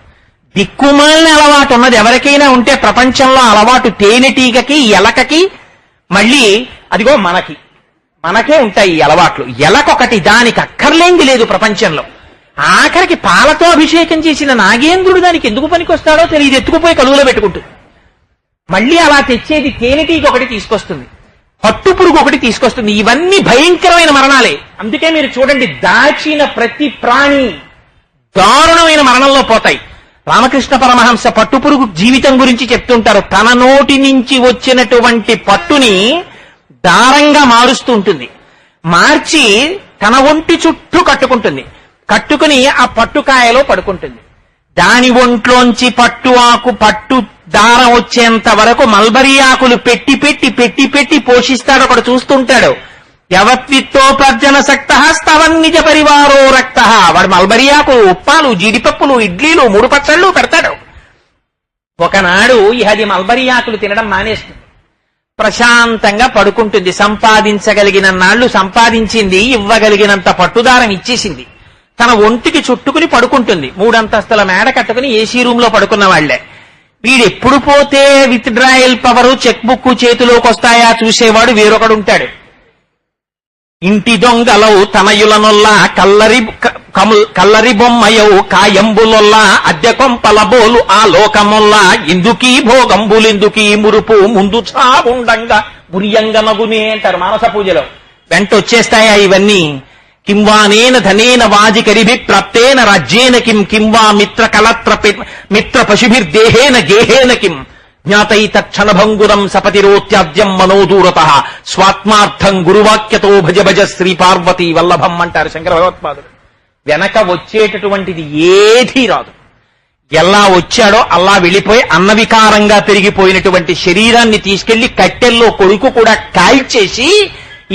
Speaker 2: దిక్కుమాలిన అలవాటు ఉన్నది ఎవరికైనా ఉంటే ప్రపంచంలో అలవాటు తేనెటీగకి, ఎలకకి, మళ్ళీ అదిగో మనకే ఉంటాయి ఈ అలవాట్లు. ఎలకొకటి, దానికి అక్కర్లేంది లేదు ప్రపంచంలో. ఆఖరికి పాలతో అభిషేకం చేసిన నాగేంద్రుడు దానికి ఎందుకు పనికొస్తాడో తెలియదు, ఎత్తుకుపోయి కలుగులో పెట్టుకుంటుంది. మళ్ళీ అలా తెచ్చేది తేనెటీగ ఒకటి తీసుకొస్తుంది, పట్టు పురుగు ఒకటి తీసుకొస్తుంది. ఇవన్నీ భయంకరమైన మరణాలే. అందుకే మీరు చూడండి, దాచిన ప్రతి ప్రాణి దారుణమైన మరణంలో పోతాయి. రామకృష్ణ పరమహంస పట్టుపురుగు జీవితం గురించి చెప్తుంటారు. తన నోటి నుంచి వచ్చినటువంటి పట్టుని దారంగా మారుస్తూ ఉంటుంది, మార్చి తన ఒంటి చుట్టూ కట్టుకుంటుంది. కట్టుకుని ఆ పట్టుకాయలో పడుకుంటుంది. దాని ఒంట్లోంచి పట్టు దారం వచ్చేంత వరకు మల్బరీ ఆకులు పెట్టి పెట్టి పెట్టి పెట్టి పోషిస్తాడు. ఒకడు చూస్తుంటాడు. యవత్విత్తో ప్రర్జన సక్త స్తవన్నిజ పరివారో రక్త. వాడు మల్బరీ ఆకులు, ఉప్పాలు, జీడిపప్పులు, ఇడ్లీలు, 3 పచ్చళ్ళు పెడతాడు. ఒకనాడు అది మల్బరీ ఆకులు తినడం మానేస్తుంది, ప్రశాంతంగా పడుకుంటుంది. సంపాదించగలిగిన నాళ్లు సంపాదించింది, ఇవ్వగలిగినంత పట్టుదారం ఇచ్చేసింది. తన ఒంటికి చుట్టుకుని పడుకుంటుంది. 3 అంతస్తుల మేడ కట్టుకుని ఏసీ రూమ్ లో పడుకున్న వాళ్లే. వీడెప్పుడు పోతే with drawal power cheque book చేతిలోకి వస్తాయా చూసేవాడు వేరొకడు ఉంటాడు. ఇంటి దొంగలవు తనయులనొల్లా కల్లరి బొమ్మయవు కాయంబులొల్లా అద్దె కొంపల బోలు ఆ లోకమొల్లా ఇందుకీ భోగంబులెందుకీ మురుపు ముందు చావుండంగా మురియంగనగునే అంటారు మానస పూజలో. వెంట వచ్చేస్తాయా ఇవన్నీ? కింవానేన ధనేన వాజికరిభి ప్రాప్తేన రాజ్యేన కింవా మిత్ర పశుభిర్దేహేన గేహేన కిం జ్ఞాతైతక్షణభంగురం సపతిరోత్యాద్యం మనోదూరత స్వాత్మార్థం గురువాక్యతో భజ భజ శ్రీ పార్వతీ వల్లభం అంటారు శంకర భగవత్పాదుడు. వెనక వచ్చేటటువంటిది ఏదీ రాదు. ఎలా వచ్చాడో అలా వెళ్ళిపోయి అన్నవికారంగా పెరిగిపోయినటువంటి శరీరాన్ని తీసుకెళ్లి కట్టెల్లో కొడుకు కూడా కాల్చేసి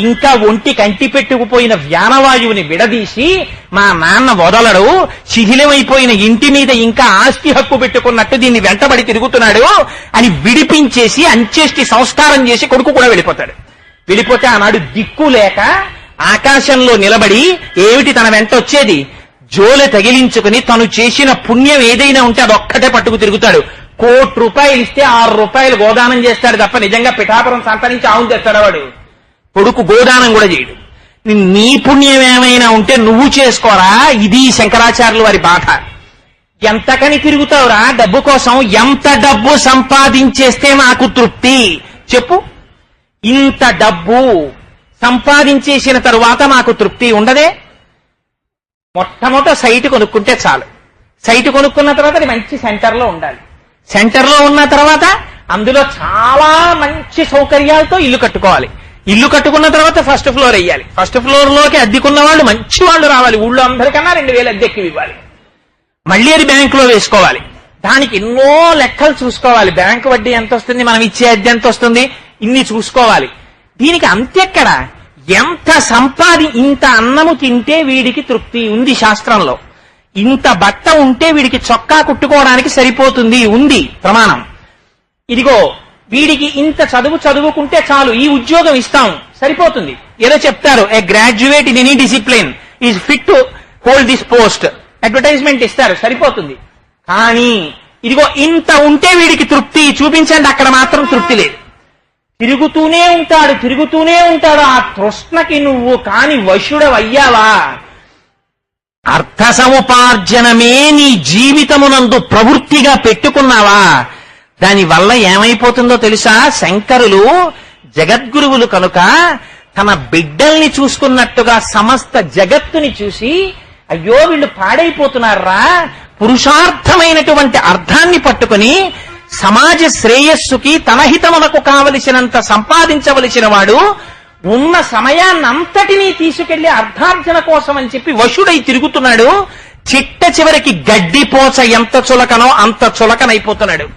Speaker 2: ఇంకా ఒంటి కంటి పెట్టుకుపోయిన వ్యానవాయువుని విడదీసి మా నాన్న వదలడు, శిథిలమైపోయిన ఇంటి మీద ఇంకా ఆస్తి హక్కు పెట్టుకున్నట్టు దీన్ని వెంటబడి తిరుగుతున్నాడు అని విడిపించేసి అంత్యేష్టి సంస్కారం చేసి కొడుకు కూడా వెళ్ళిపోతాడు. వెళ్ళిపోతే ఆనాడు దిక్కు లేక ఆకాశంలో నిలబడి ఏమిటి తన వెంట వచ్చేది? జోలె తగిలించుకుని తను చేసిన పుణ్యం ఏదైనా ఉంటే అదొక్కటే పట్టుకు తిరుగుతాడు. ₹1,00,00,000 ఇస్తే ₹6 గోదానం చేస్తాడు తప్ప నిజంగా పిఠాపురం సంతరించి ఆవును తెస్తాడు వాడు. కొడుకు గోదానం కూడా చేయడు. నీ పుణ్యం ఏమైనా ఉంటే నువ్వు చేసుకోరా, ఇది శంకరాచార్యుల వారి బాధ. ఎంతకని తిరుగుతావురా డబ్బు కోసం? ఎంత డబ్బు సంపాదించేస్తే నాకు తృప్తి చెప్పు? ఇంత డబ్బు సంపాదించేసిన తరువాత నాకు తృప్తి ఉండదే? మొట్టమొదట సైట్ కొనుక్కుంటే చాలు. సైట్ కొనుక్కున్న తర్వాత అది మంచి సెంటర్లో ఉండాలి. సెంటర్లో ఉన్న తర్వాత అందులో చాలా మంచి సౌకర్యాలతో ఇల్లు కట్టుకోవాలి. ఇల్లు కట్టుకున్న తర్వాత ఫస్ట్ ఫ్లోర్ వెయ్యాలి. ఫస్ట్ ఫ్లోర్ లోకి అద్దెకున్న వాళ్ళు మంచి వాళ్ళు రావాలి. ఊళ్ళో అందరికన్నా 2,000 అద్దెక్కి ఇవ్వాలి. మళ్ళీ అది బ్యాంకులో వేసుకోవాలి. దానికి ఎన్నో లెక్కలు చూసుకోవాలి. బ్యాంకు వడ్డీ ఎంత వస్తుంది, మనం ఇచ్చే అద్దె ఎంత వస్తుంది, ఇన్ని చూసుకోవాలి. దీనికి అంతెక్కడ? ఎంత ఇంత అన్నము తింటే వీడికి తృప్తి ఉంది శాస్త్రంలో. ఇంత బట్ట ఉంటే వీడికి చొక్కా కుట్టుకోవడానికి సరిపోతుంది ఉంది ప్రమాణం. ఇదిగో వీడికి ఇంత చదువుకుంటే చాలు, ఈ ఉద్యోగం ఇస్తాం సరిపోతుంది. ఏదో చెప్తారు, a graduate in any discipline is fit to hold this post, advertisement ఇస్తారు, సరిపోతుంది. కానీ ఇదిగో ఇంత ఉంటే వీడికి తృప్తి చూపించండి, అక్కడ మాత్రం తృప్తి లేదు. తిరుగుతూనే ఉంటాడు. ఆ తృష్ణకి నువ్వు కాని వశుడవయ్యావా? అర్థ సముపార్జనమే నీ జీవితమునందు ప్రవృత్తిగా పెట్టుకున్నావా? దానివల్ల ఏమైపోతుందో తెలుసా? శంకరులు జగద్గురువులు కనుక తన బిడ్డల్ని చూసుకున్నట్టుగా సమస్త జగత్తుని చూసి అయ్యో వీళ్ళు పాడైపోతున్నారా, పురుషార్థమైనటువంటి అర్థాన్ని పట్టుకుని సమాజ శ్రేయస్సుకి తన హితమునకు కావలసినంత సంపాదించవలసిన వాడు ఉన్న సమయాన్నంతటినీ తీసుకెళ్లి అర్థార్జన కోసం అని చెప్పి వశుడై తిరుగుతున్నాడు. చిట్ట చివరికి గడ్డిపోచ ఎంత చులకనో అంత చులకనైపోతున్నాడు.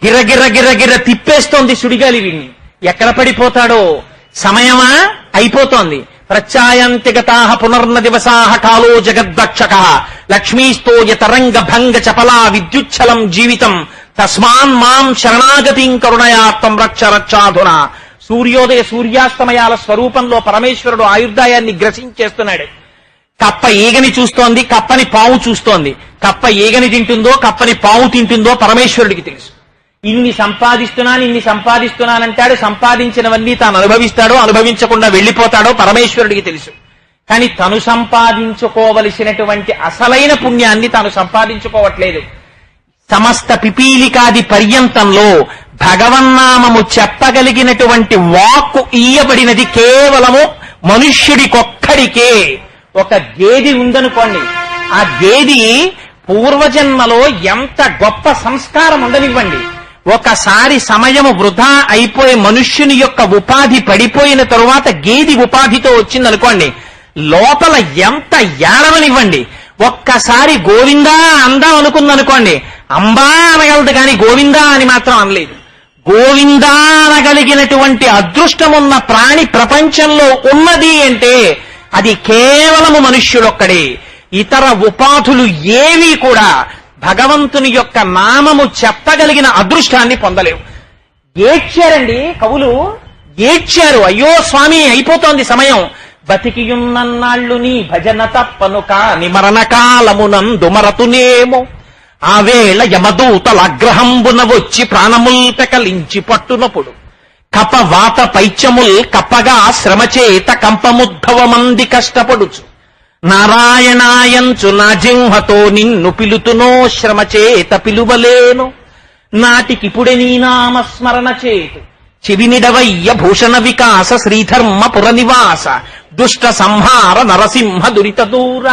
Speaker 2: గిర్ర తిప్పేస్తోంది సుడిగాలి వీణ్ణి. ఎక్కడ పడిపోతాడో? సమయమా అయిపోతోంది. ప్రత్యాయంతిగతాః పునర్న దివసాః కాలో జగద్దక్షక లక్ష్మీస్తో యతరంగ భంగ చపలా విద్యుచ్చలం జీవితం తస్మాన్ మాం శరణాగతిం కరుణయాత్తం రక్షాధునా. సూర్యాస్తమయాల స్వరూపంలో పరమేశ్వరుడు ఆయుర్దాయాన్ని గ్రసించేస్తున్నాడు. కప్ప ఈగని చూస్తోంది, కప్పని పాము చూస్తోంది. కప్ప ఈగని తింటుందో కప్పని పాము తింటుందో పరమేశ్వరుడికి తెలుసు. ఇన్ని సంపాదిస్తున్నానంటాడు. సంపాదించినవన్నీ తాను అనుభవిస్తాడో అనుభవించకుండా వెళ్లిపోతాడో పరమేశ్వరుడికి తెలుసు. కానీ తను సంపాదించుకోవలసినటువంటి అసలైన పుణ్యాన్ని తాను సంపాదించుకోవట్లేదు. సమస్త పిపీలికాది పర్యంతంలో భగవన్నామము చెప్పగలిగినటువంటి వాక్కు ఇయ్యబడినది కేవలము మనుష్యుడికొక్కడికే. ఒక గేది ఉందనుకోండి, ఆ గేది పూర్వజన్మలో ఎంత గొప్ప సంస్కారం ఉండనివ్వండి, ఒకసారి సమయము వృధా అయిపోయి మనుష్యుని యొక్క ఉపాధి పడిపోయిన తరువాత గేది ఉపాధితో వచ్చిందనుకోండి, లోపల ఎంత ఏడవనివ్వండి. ఒక్కసారి గోవిందా అందాం అనుకుందనుకోండి, అంబా అనగలదు కానీ గోవిందా అని మాత్రం అనలేదు. గోవిందా అనగలిగినటువంటి అదృష్టమున్న ప్రాణి ప్రపంచంలో ఉన్నది అంటే అది కేవలము మనుష్యుడొక్కడే. ఇతర ఉపాధులు ఏవీ కూడా భగవంతుని యొక్క నామము చెప్పగలిగిన అదృష్టాన్ని పొందలేవు. ఏడ్చారండి కవులు, ఏడ్చారు. అయ్యో స్వామి అయిపోతోంది సమయం, బతికియున్నన్నాళ్ళు నీ భజన తప్పను కాని మరణకాలమునందు మరతునేమో ఆవేళ యమదూతలగ్రహంబున వచ్చి ప్రాణముల్ పెకలించి పట్టునప్పుడు కప వాత పైత్యముల్ కప్పగా శ్రమచేత కంపముద్భవమంది కష్టపడుచు నారాయణాయంచు నా జింహతో నిన్ను పిలుతునో శ్రమచేత పిలువలేను నాటికిపుడే నీ నామస్మరణ చేతు చెవినిడవయ్య భూషణ వికాస శ్రీధర్మ పురనివాస దుష్ట సంహార నరసింహ దురిత దూర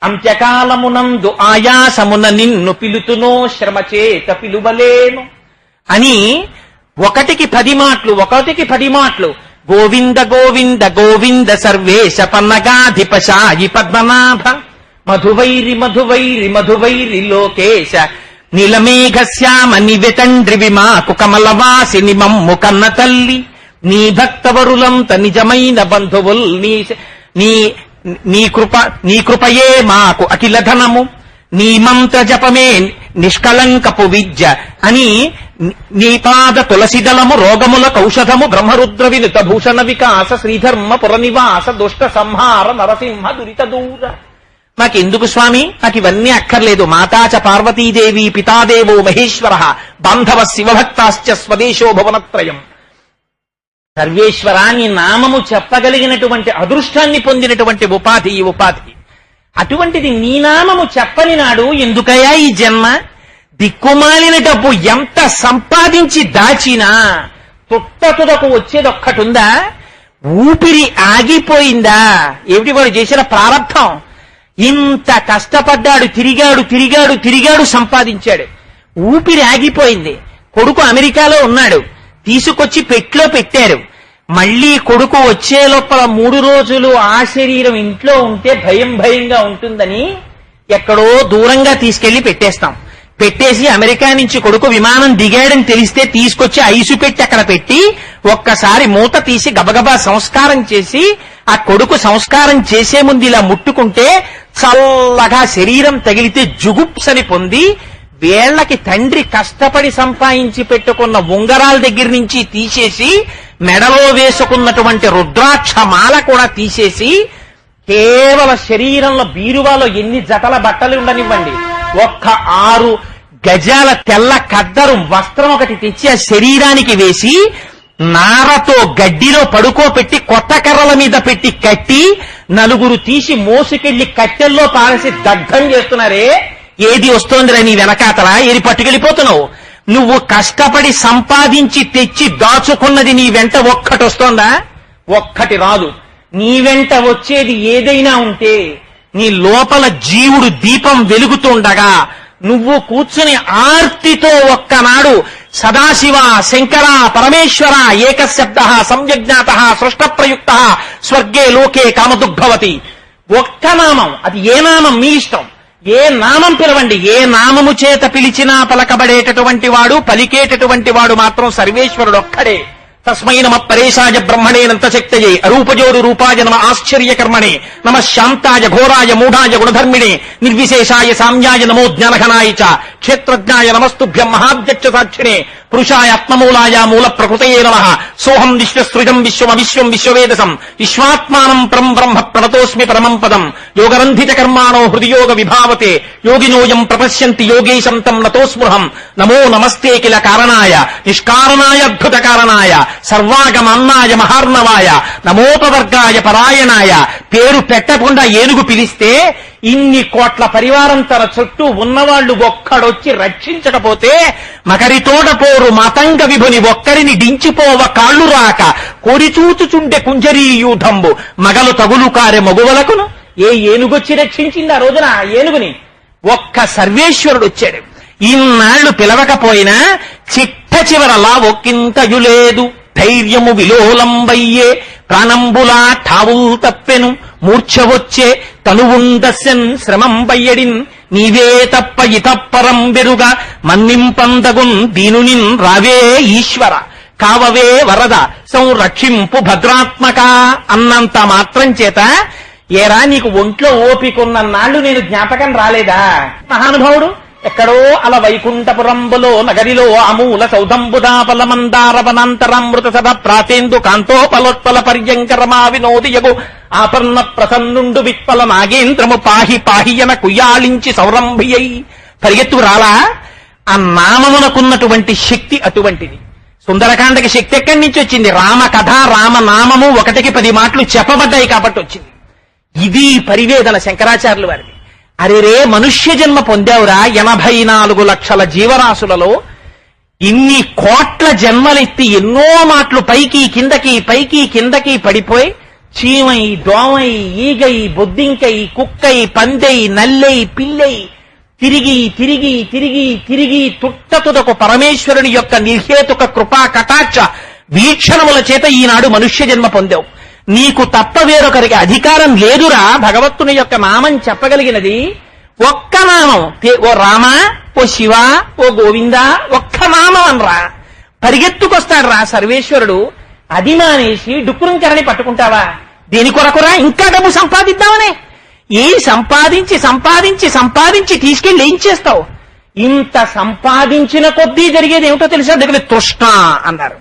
Speaker 2: అంత్యకాలమునందు ఆయాసమున నిన్ను పిలుతునో శ్రమచేత పిలువలేను అని ఒకటికి 10 మాటలు గోవింద గోవింద గోవింద సర్వేశ పన్నగాధిప సాయి పద్మనాభ మధువైరి మధువైరి మధువైరి లోకేశ నీలమేఘశ్యామ నివెతండ్రి విమాకు కమలవాసిని మమ్ము కన్న తల్లి నీ భక్తవరులంత నిజమైన బంధువుల్ నీ కృపయే మాకు అఖిల ధనము నీ మంత్ర జపమే నిష్కళంకపు విద్య అని నీ పాద తులసిదళము రోగముల కౌషధము బ్రహ్మరుద్ర వినుత భూషణ వికాస శ్రీధర్మ పురనివాస దుష్ట సంహార నరసింహ దురిత దూర. నాకెందుకు స్వామి, నాకు ఇవన్నీ అక్కర్లేదు. మాతాచ పార్వతీదేవి పితాదేవో మహేశ్వర బాంధవ శివభక్తాశ్చ స్వదేశో భువనత్రయం. సర్వేశ్వరాన్ని నామము చెప్పగలిగినటువంటి అదృష్టాన్ని పొందినటువంటి ఉపాధి ఈ ఉపాధి. అటువంటిది నీ నామము చెప్పని నాడు ఎందుకయ్యా ఈ జన్మ? దిక్కుమాలిన డబ్బు ఎంత సంపాదించి దాచినా తుట్టతుదకు వచ్చేదొక్కటుందా? ఊపిరి ఆగిపోయిందా? ఏమిటి వాడు చేసిన ప్రారంభం? ఇంత కష్టపడ్డాడు, తిరిగాడు, సంపాదించాడు. ఊపిరి ఆగిపోయింది. కొడుకు అమెరికాలో ఉన్నాడు, తీసుకొచ్చి పెట్లో పెట్టారు. మళ్లీ కొడుకు వచ్చే లోపల 3 రోజులు ఆ శరీరం ఇంట్లో ఉంటే భయంగా ఉంటుందని ఎక్కడో దూరంగా తీసుకెళ్లి పెట్టేస్తాం. పెట్టేసి అమెరికా నుంచి కొడుకు విమానం దిగాడని తెలిస్తే తీసుకొచ్చి ఐసు పెట్టి అక్కడ పెట్టి ఒక్కసారి మూత తీసి గబగబా సంస్కారం చేసి ఆ కొడుకు సంస్కారం చేసే ముందు ఇలా ముట్టుకుంటే చల్లగా శరీరం తగిలితే జుగుప్సని పొంది వేళ్లకి తండ్రి కష్టపడి సంపాదించి పెట్టుకున్న ఉంగరాల దగ్గర నుంచి తీసేసి మెడలో వేసుకున్నటువంటి రుద్రాక్ష మాల కూడా తీసేసి కేవల శరీరంలో బీరువాలో ఎన్ని జతల బట్టలు ఉండనివ్వండి, ఒక్క 6 గజాల తెల్ల కద్దరు వస్త్రం ఒకటి తెచ్చి ఆ శరీరానికి వేసి నారతో గడ్డిలో పడుకోపెట్టి కొత్త కర్రల మీద పెట్టి కట్టి 4 తీసి మోసుకెళ్లి కట్టెల్లో పారేసి దగ్ధం చేస్తున్నారే. ఏది వస్తోందిరా నీ వెనకాతల? ఏది పట్టుకెళ్ళిపోతున్నావు? నువ్వు కష్టపడి సంపాదించి తెచ్చి దాచుకున్నది నీ వెంట ఒక్కటి వస్తోందా? ఒక్కటి రాదు. నీ వెంట వచ్చేది ఏదైనా ఉంటే నీ లోపల జీవుడు దీపం వెలుగుతుండగా నువ్వు కూర్చుని ఆర్తితో ఒక్కనాడు సదాశివ శంకర పరమేశ్వర ఏకశబ్ద సంయజ్ఞాత సృష్ట ప్రయుక్త స్వర్గే లోకే కామదుగ్భవతి. ఒక్క నామం, అది ఏ నామం మీ ఇష్టం. ఏ నామం పిలవండి. ఏ నామము చేత పిలిచినా పలకబడేటటువంటి వాడు, పలికేటటువంటి వాడు మాత్రం సర్వేశ్వరుడు ఒక్కడే. తస్మై నమ పరేశాయ బ్రహ్మణేనంత శక్తయే అరూపజోరు రూపాయ నమ ఆశ్చర్యకర్మణే నమ శాంతాయ ఘోరాయ మూఢాయ గుణధర్మిణే నిర్విశేషాయ సామ్యాయ నమో జ్ఞానఘనాయ చ క్షేత్రజ్ఞాయ నమస్తుభ్యం మహాధ్యక్ష సాక్షిణే పురుషాయ ఆత్మమూలాయ మూల ప్రకృతయే నమః. సోహం విశ్వసృజం విశ్వమవిశ్వం విశ్వవేదసం విశ్వాత్మానం పరం బ్రహ్మ ప్రణతోస్మి పరమం పదం. యోగరంధిత కర్మాణో హృదియోగ విభావతే యోగినోయం ప్రపశ్యంతి యోగేశం తం నతోస్మృహం. నమో నమస్తే కిల కారణాయ నిష్కారణాయ అద్భుత కారణాయ సర్వాగమన్నాయ మహార్ణవాయ నమోపవర్గాయ పరాయణాయ. పేరు పెట్టకుండా ఏనుగు పిలిస్తే ఇన్ని కోట్ల పరివారం తన చుట్టూ ఉన్నవాళ్లు ఒక్కడొచ్చి రక్షించకపోతే మకరితోడ పోరు మతంగ విభుని ఒక్కరిని డించిపోవ కాళ్లు రాక కోరిచూచుచుండే కుంజరీయూధంబు మగలు తగులు కారె మగువలకును. ఏ ఏనుగొచ్చి రక్షించింది ఆ రోజున? ఆ ఏనుగుని ఒక్క సర్వేశ్వరుడు వచ్చాడు. ఇన్నాళ్లు పిలవకపోయినా చిట్ట చివరలా ఒక్కింతయు లేదు. ధైర్యము విలోలంబయ్యే ప్రాణంబులా ఠావుల్ తప్పెను మూర్ఛ వచ్చే తనువుందస్యన్ శ్రమం బయ్యడిన్ నీవే తప్ప ఇతప్పరం బెరుగా మన్నింపందగున్ దీనునిన్ రావే ఈశ్వర కావవే వరద సంరక్షింపు భద్రాత్మక అన్నంత మాత్రం చేత ఏరా నీకు ఒంట్లో ఓపికన్న నాళ్లు నేను జ్ఞాపకం రాలేదా? మహానుభావుడు ఎక్కడో అల వైకుంఠపురంబులో నగరిలో అమూల సౌధంబుదాపల మందారవనాంతరామృత సభ ప్రాతేందు కాంతోపలోత్పల పర్యంకరమా వినోదియగు ఆపర్ణ ప్రసన్నుండు విత్పల నాగేంద్రము పాహి పాహియన కుయ్యాళించి సౌరంభియై పరిగెత్తు రాలా. ఆ నామమునకున్నటువంటి శక్తి అటువంటిది. సుందరకాండకి శక్తి ఎక్కడి నుంచి వచ్చింది? రామ కథ రామనామము 1కి 10 మాటలు చెప్పబడ్డాయి కాబట్టి వచ్చింది. ఇది పరివేదన శంకరాచార్యుల వారిది. అరేరే మనుష్య జన్మ పొందావురా, 84 లక్షల జీవరాశులలో ఇన్ని కోట్ల జన్మలెత్తి ఎన్నో మాటలు పైకి కిందకి పడిపోయి చీమై దోమై ఈగై బొద్దింకై కుక్కై పందై నల్లై పిల్లై తిరిగి తుట్టతుదకు పరమేశ్వరుని యొక్క నిర్హేతుక కృపా కటాక్ష వీక్షణముల చేత ఈనాడు మనుష్య జన్మ పొందావు. నీకు తప్ప వేరొకరికి అధికారం లేదురా భగవత్తుని యొక్క నామం చెప్పగలిగినది. ఒక్క నామం, ఓ రామ, ఓ శివ, ఓ గోవింద, ఒక్క నామం అనరా పరిగెత్తుకొస్తాడు రా సర్వేశ్వరుడు. అది మానేసి డుక్కురుంకరని పట్టుకుంటావా? దేని కొరకురా? ఇంకా డబ్బు సంపాదిద్దామనే. సంపాదించి తీసుకెళ్ళి ఏం చేస్తావు? ఇంత సంపాదించిన కొద్దీ జరిగేది ఏమిటో తెలుసా? దగ్గర తృష్ణ అన్నారు.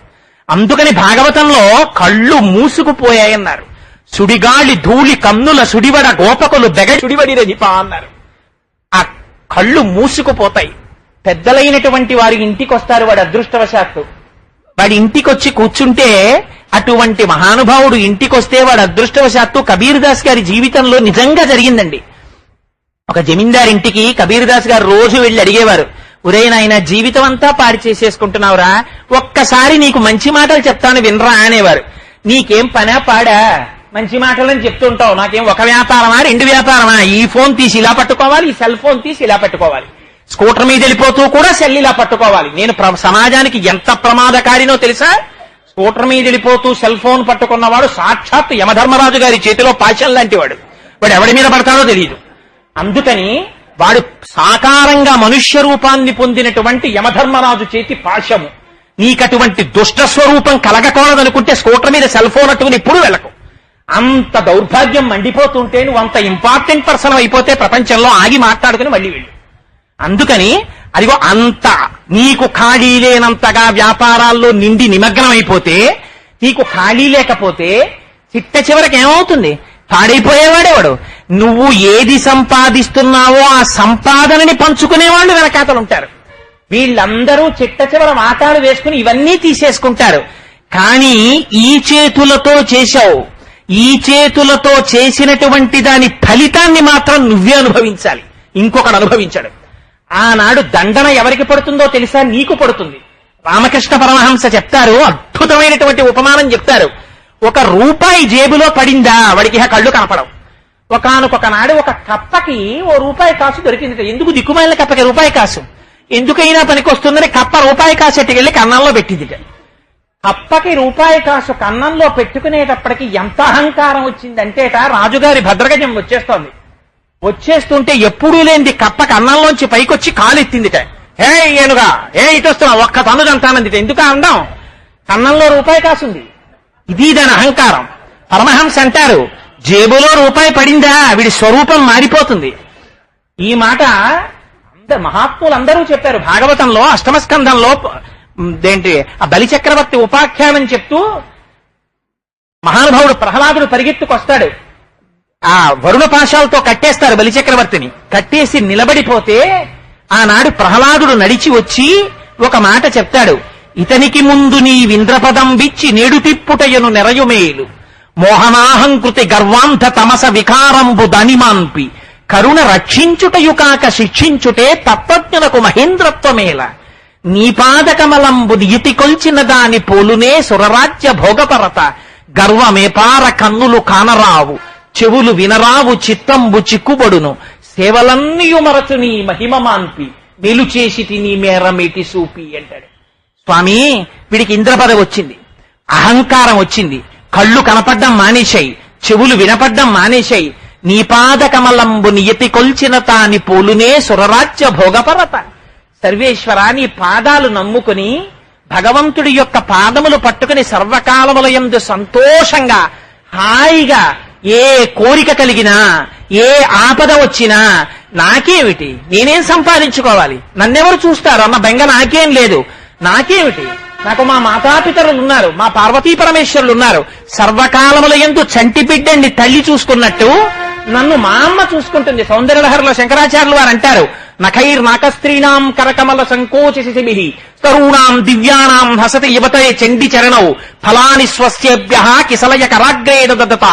Speaker 2: అందుకని భాగవతంలో కళ్ళు మూసుకుపోయాయన్నారు. సుడిగాళి ధూళి కన్నుల సుడివడ గోపకులు సుడివడి రజిప అన్నారు. ఆ కళ్ళు మూసుకుపోతాయి. పెద్దలైనటువంటి వారి ఇంటికి వస్తారు వాడి అదృష్టవశాత్తు. వాడి ఇంటికొచ్చి కూర్చుంటే అటువంటి మహానుభావుడు ఇంటికొస్తే వాడు అదృష్టవశాత్తు కబీర్ దాస్ గారి జీవితంలో నిజంగా జరిగిందండి. ఒక జమీందారింటికి కబీర్ దాస్ గారు రోజు వెళ్లి అడిగేవారు, ఒరే నాయన జీవితం అంతా పాడి చేసేసుకుంటున్నావురా, ఒక్కసారి నీకు మంచి మాటలు చెప్తాను వినరా అనేవారు. నీకేం పనా పాడా మంచి మాటలని చెప్తుంటావు, నాకేం ఒక వ్యాపారమా 2 వ్యాపారమా? ఈ ఫోన్ తీసి ఇలా పట్టుకోవాలి, ఈ సెల్ ఫోన్ తీసి ఇలా పట్టుకోవాలి, స్కూటర్ మీద వెళ్ళిపోతూ కూడా సెల్ ఇలా పట్టుకోవాలి. నేను సమాజానికి ఎంత ప్రమాదకారినో తెలుసా? స్కూటర్ మీద వెళ్ళిపోతూ సెల్ ఫోన్ పట్టుకున్నవాడు సాక్షాత్ యమధర్మరాజు గారి చేతిలో పాశం లాంటి వాడు. వాడు ఎవడి మీద పడతాడో తెలియదు. అందుకని వాడు సాకారంగా మనుష్య రూపాన్ని పొందినటువంటి యమధర్మరాజు చేతి పాశము. నీకటువంటి దుష్ట స్వరూపం కలగకూడదనుకుంటే స్కూటర్ మీద సెల్ ఫోన్ అట్టుకుని ఎప్పుడు వెళ్ళకు. అంత దౌర్భాగ్యం మండిపోతుంటే నువ్వు అంత ఇంపార్టెంట్ పర్సన్ అయిపోతే ప్రపంచంలో ఆగి మాట్లాడుకుని మళ్ళీ వెళ్ళు. అందుకని అదిగో అంత నీకు ఖాళీ లేనంతగా వ్యాపారాల్లో నిండి నిమగ్నం అయిపోతే, నీకు ఖాళీ లేకపోతే చిట్ట చివరికి ఏమవుతుంది? పాడైపోయేవాడేవాడు. నువ్వు ఏది సంపాదిస్తున్నావో ఆ సంపాదనని పంచుకునేవాళ్ళు వెనకాతలుంటారు. వీళ్ళందరూ చిట్ట చివర వాటాలు వేసుకుని ఇవన్నీ తీసేసుకుంటారు. కానీ ఈ చేతులతో చేశావు, ఈ చేతులతో చేసినటువంటి దాని ఫలితాన్ని మాత్రం నువ్వే అనుభవించాలి, ఇంకొకడు అనుభవించాడు. ఆనాడు దండన ఎవరికి పడుతుందో తెలుసా? నీకు పడుతుంది. రామకృష్ణ పరమహంస చెప్తారు, అద్భుతమైనటువంటి ఉపమానం చెప్తారు. 1 రూపాయి జేబులో పడిందా వాడికి కళ్ళు కనపడవు. ఒకానొక నాడు ఒక కప్పకి ₹1 కాసు దొరికింది. ఎందుకు? దిక్కుమాలిన కప్పకి రూపాయి కాసు ఎందుకైనా పనికి వస్తుందని కప్ప రూపాయి కాసు ఎట్టుకెళ్లి కన్నంలో పెట్టింది. కప్పకి రూపాయి కాసు కన్నంలో పెట్టుకునేటప్పటికి ఎంత అహంకారం వచ్చిందంటేట, రాజుగారి భద్రగజం వచ్చేస్తుంటే ఎప్పుడూ లేనిది కప్ప కన్నంలోంచి పైకొచ్చి కాలెత్తిందిట. ఏనుగా ఇటు వస్తున్నా, ఒక్క తన్ను దంతానందిట. ఎందుకు అందాం? కన్నంలో రూపాయి కాసుంది. ఇది దాని అహంకారం. పరమహంస అంటారు, జేబులో రూపాయి పడిందా వీడి స్వరూపం మారిపోతుంది. ఈ మాట మహాత్ములందరూ చెప్పారు. భాగవతంలో 8వ స్కంధంలో ఆ బలిచక్రవర్తి ఉపాఖ్యానం చెప్తూ మహానుభావుడు ప్రహ్లాదుడు పరిగెత్తుకొస్తాడు. ఆ వరుణ పాశాలతో కట్టేస్తారు బలిచక్రవర్తిని. కట్టేసి నిలబడిపోతే ఆనాడు ప్రహ్లాదుడు నడిచి వచ్చి ఒక మాట చెప్తాడు, ఇతనికి ముందు నీ వింద్రపదం విచ్చి నేడు తిప్పుటయను నెరయుమేలు మోహనాహంకృతి గర్వాంధ తమస వికారంబు దనిమాన్పి కరుణ రక్షించుటయు కాక శిక్షించుటే తత్వజ్ఞులకు మహేంద్రత్వమేల నీపాదకమలంబు నియతి కొల్చిన దాని పోలునే సురరాజ్య భోగపరత గర్వమేపార కన్నులు కానరావు చెవులు వినరావు చిత్తంబు చిక్కుబడును సేవలన్నీయు మరచు నీ మహిమ మాన్పి మేలు చేసి నీ మేరమేటి సూపి అంటాడు. స్వామి, వీడికి ఇంద్రపదవి వచ్చింది, అహంకారం వచ్చింది, కళ్ళు కనపడ్డం మానేశాయి, చెవులు వినపడ్డం మానేశాయి. నీపాదకమలంబు నియతి కొల్చిన తాని పోలునే సురరాజ్య భోగపరత. సర్వేశ్వర, నీ పాదాలు నమ్ముకుని భగవంతుడి యొక్క పాదములు పట్టుకుని సర్వకాలములయందు సంతోషంగా హాయిగా ఏ కోరిక కలిగినా, ఏ ఆపద వచ్చినా, నాకేమిటి, నేనేం సంపాదించుకోవాలి, నన్నెవరు చూస్తారు అన్న బెంగ నాకేం లేదు. నాకేమిటి, నాకు మా మాతాపితరులు ఉన్నారు, మా పార్వతీ పరమేశ్వరులు ఉన్నారు. సర్వకాలముల యందు చంటి బిడ్డండి తల్లి చూసుకున్నట్టు నన్ను మా అమ్మ చూసుకుంటుంది. సౌందర్యలహరిలో శంకరాచార్యులు వారు అంటారు, నఖైర్నాకస్త్రీణాం కరకమల సంకోచిశిభిః తరూణాం దివ్యానాం హసతి యువతయ చండి చరణౌ ఫలాని స్వస్యేభ్యః కిసలయ కరాగ్రేణ దదత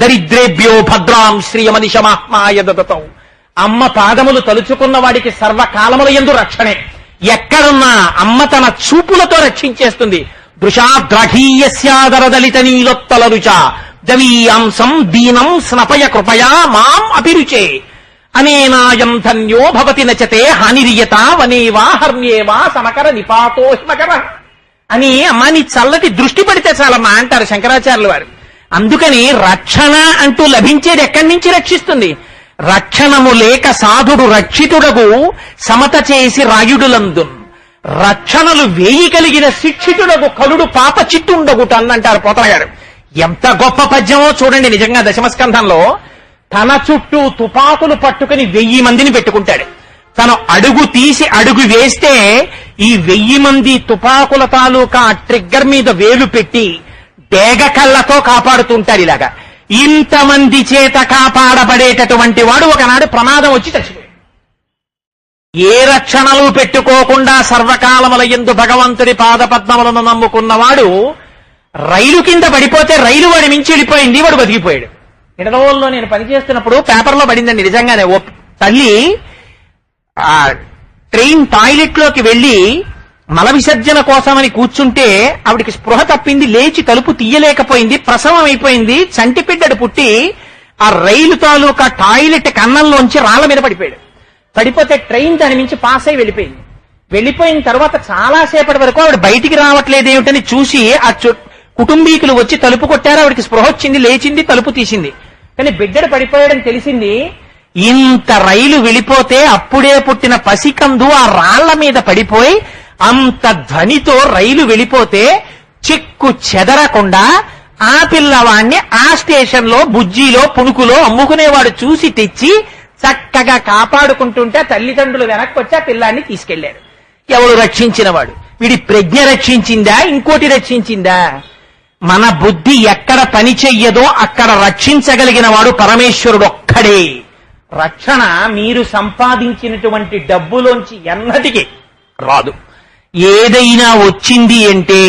Speaker 2: దరిద్రేభ్యో భద్రాం శ్రియమనిశమాత్మాయ దదతౌ. అమ్మ పాదములు తలుచుకున్న వాడికి సర్వకాలముల యందు రక్షణే. ఎక్కడున్నా అమ్మ తన చూపులతో రక్షించేస్తుంది. దృశాద్రాఘీయస్యాదరదలిత నీలోత్తల రుచ దవీయాంసం దీనం స్నపయ కృపయా మాం అభిరుచే అనేనాయం ధన్యో భవతి నచతే హానిరియత వనేవా హర్మ్యేవా సమకర నిపాతో హిమకర అని అమ్మా నీ చల్లటి దృష్టి పడితే చాలమ్మా అంటారు శంకరాచార్యులు వారు. అందుకని రక్షణ అంటూ లభించేది ఎక్కడి నుంచి రక్షిస్తుంది? రక్షణము లేక సాధుడు రక్షితుడగు సమత చేసి రాయుడులందున్ రక్షణలు వేయి కలిగిన శిక్షితుడగు కలుడు పాప చిట్టుండగుట అన్నంటారు పోతన గారు. ఎంత గొప్ప పద్యమో చూడండి. నిజంగా దశమస్కంధంలో తన చుట్టూ తుపాకులు పట్టుకుని 1000 మందిని పెట్టుకుంటాడు. తను అడుగు తీసి అడుగు వేస్తే ఈ 1000 మంది తుపాకుల తాలూకా ట్రిగ్గర్ మీద వేలు పెట్టి డేగ కళ్ళతో కాపాడుతుంటాడు. ఇలాగా ఇంతమంది చేత కాపాడబడేటటువంటి వాడు ఒకనాడు ప్రమాదం వచ్చి చచ్చిపోయాడు. ఏ రక్షణలు పెట్టుకోకుండా సర్వకాలముల యందు భగవంతుడి పాదపద్మములను నమ్ముకున్నవాడు రైలు కింద పడిపోతే రైలు వాడి మించి వెళ్ళిపోయింది, వాడు బతికిపోయాడు. ఇడదవోల్లో నేను పనిచేస్తున్నప్పుడు పేపర్లో పడిందండి నిజంగానే. ఓ తల్లి ట్రైన్ టాయిలెట్ లోకి వెళ్లి మల విసర్జన కోసమని కూర్చుంటే ఆవిడికి స్పృహ తప్పింది, లేచి తలుపు తీయలేకపోయింది, ప్రసవం అయిపోయింది, చంటిపిడ్డడు పుట్టి ఆ రైలు తాలూకా టాయిలెట్ కన్నంలోంచి రాళ్ల మీద పడిపోయాడు. పడిపోతే ట్రైన్ దాని మించి పాస్ అయి వెళ్ళిపోయింది. వెళ్ళిపోయిన తర్వాత చాలా సేపటి వరకు ఆవిడ బయటికి రావట్లేదేమిటని చూసి ఆ కుటుంబీకులు వచ్చి తలుపు కొట్టారు. ఆవిడికి స్పృహ వచ్చింది, లేచింది, తలుపు తీసింది. కానీ బిడ్డడు పడిపోయాడని తెలిసింది. ఇంత రైలు వెళ్ళిపోతే అప్పుడే పుట్టిన పసికందు ఆ రాళ్ల మీద పడిపోయి అంత ధ్వనితో రైలు వెళ్ళిపోతే చిక్కు చెదరకుండా ఆ పిల్లవాణ్ణి ఆ స్టేషన్ లో బుజ్జిలో పుణుకులో అమ్ముకునేవాడు చూసి తెచ్చి చక్కగా కాపాడుకుంటుంటే తల్లిదండ్రులు వెనక్కి వచ్చి ఆ పిల్లాన్ని తీసుకెళ్లారు. ఎవరు రక్షించిన వాడు? వీడి ప్రజ్ఞ రక్షించిందా, ఇంకోటి రక్షించిందా? మన బుద్ధి ఎక్కడ పని చెయ్యదో అక్కడ రక్షించగలిగిన వాడు పరమేశ్వరుడు ఒక్కడే. రక్షణ మీరు సంపాదించినటువంటి డబ్బులోంచి ఎన్నటికీ రాదు. ఏదైనా వచ్చింది అంటే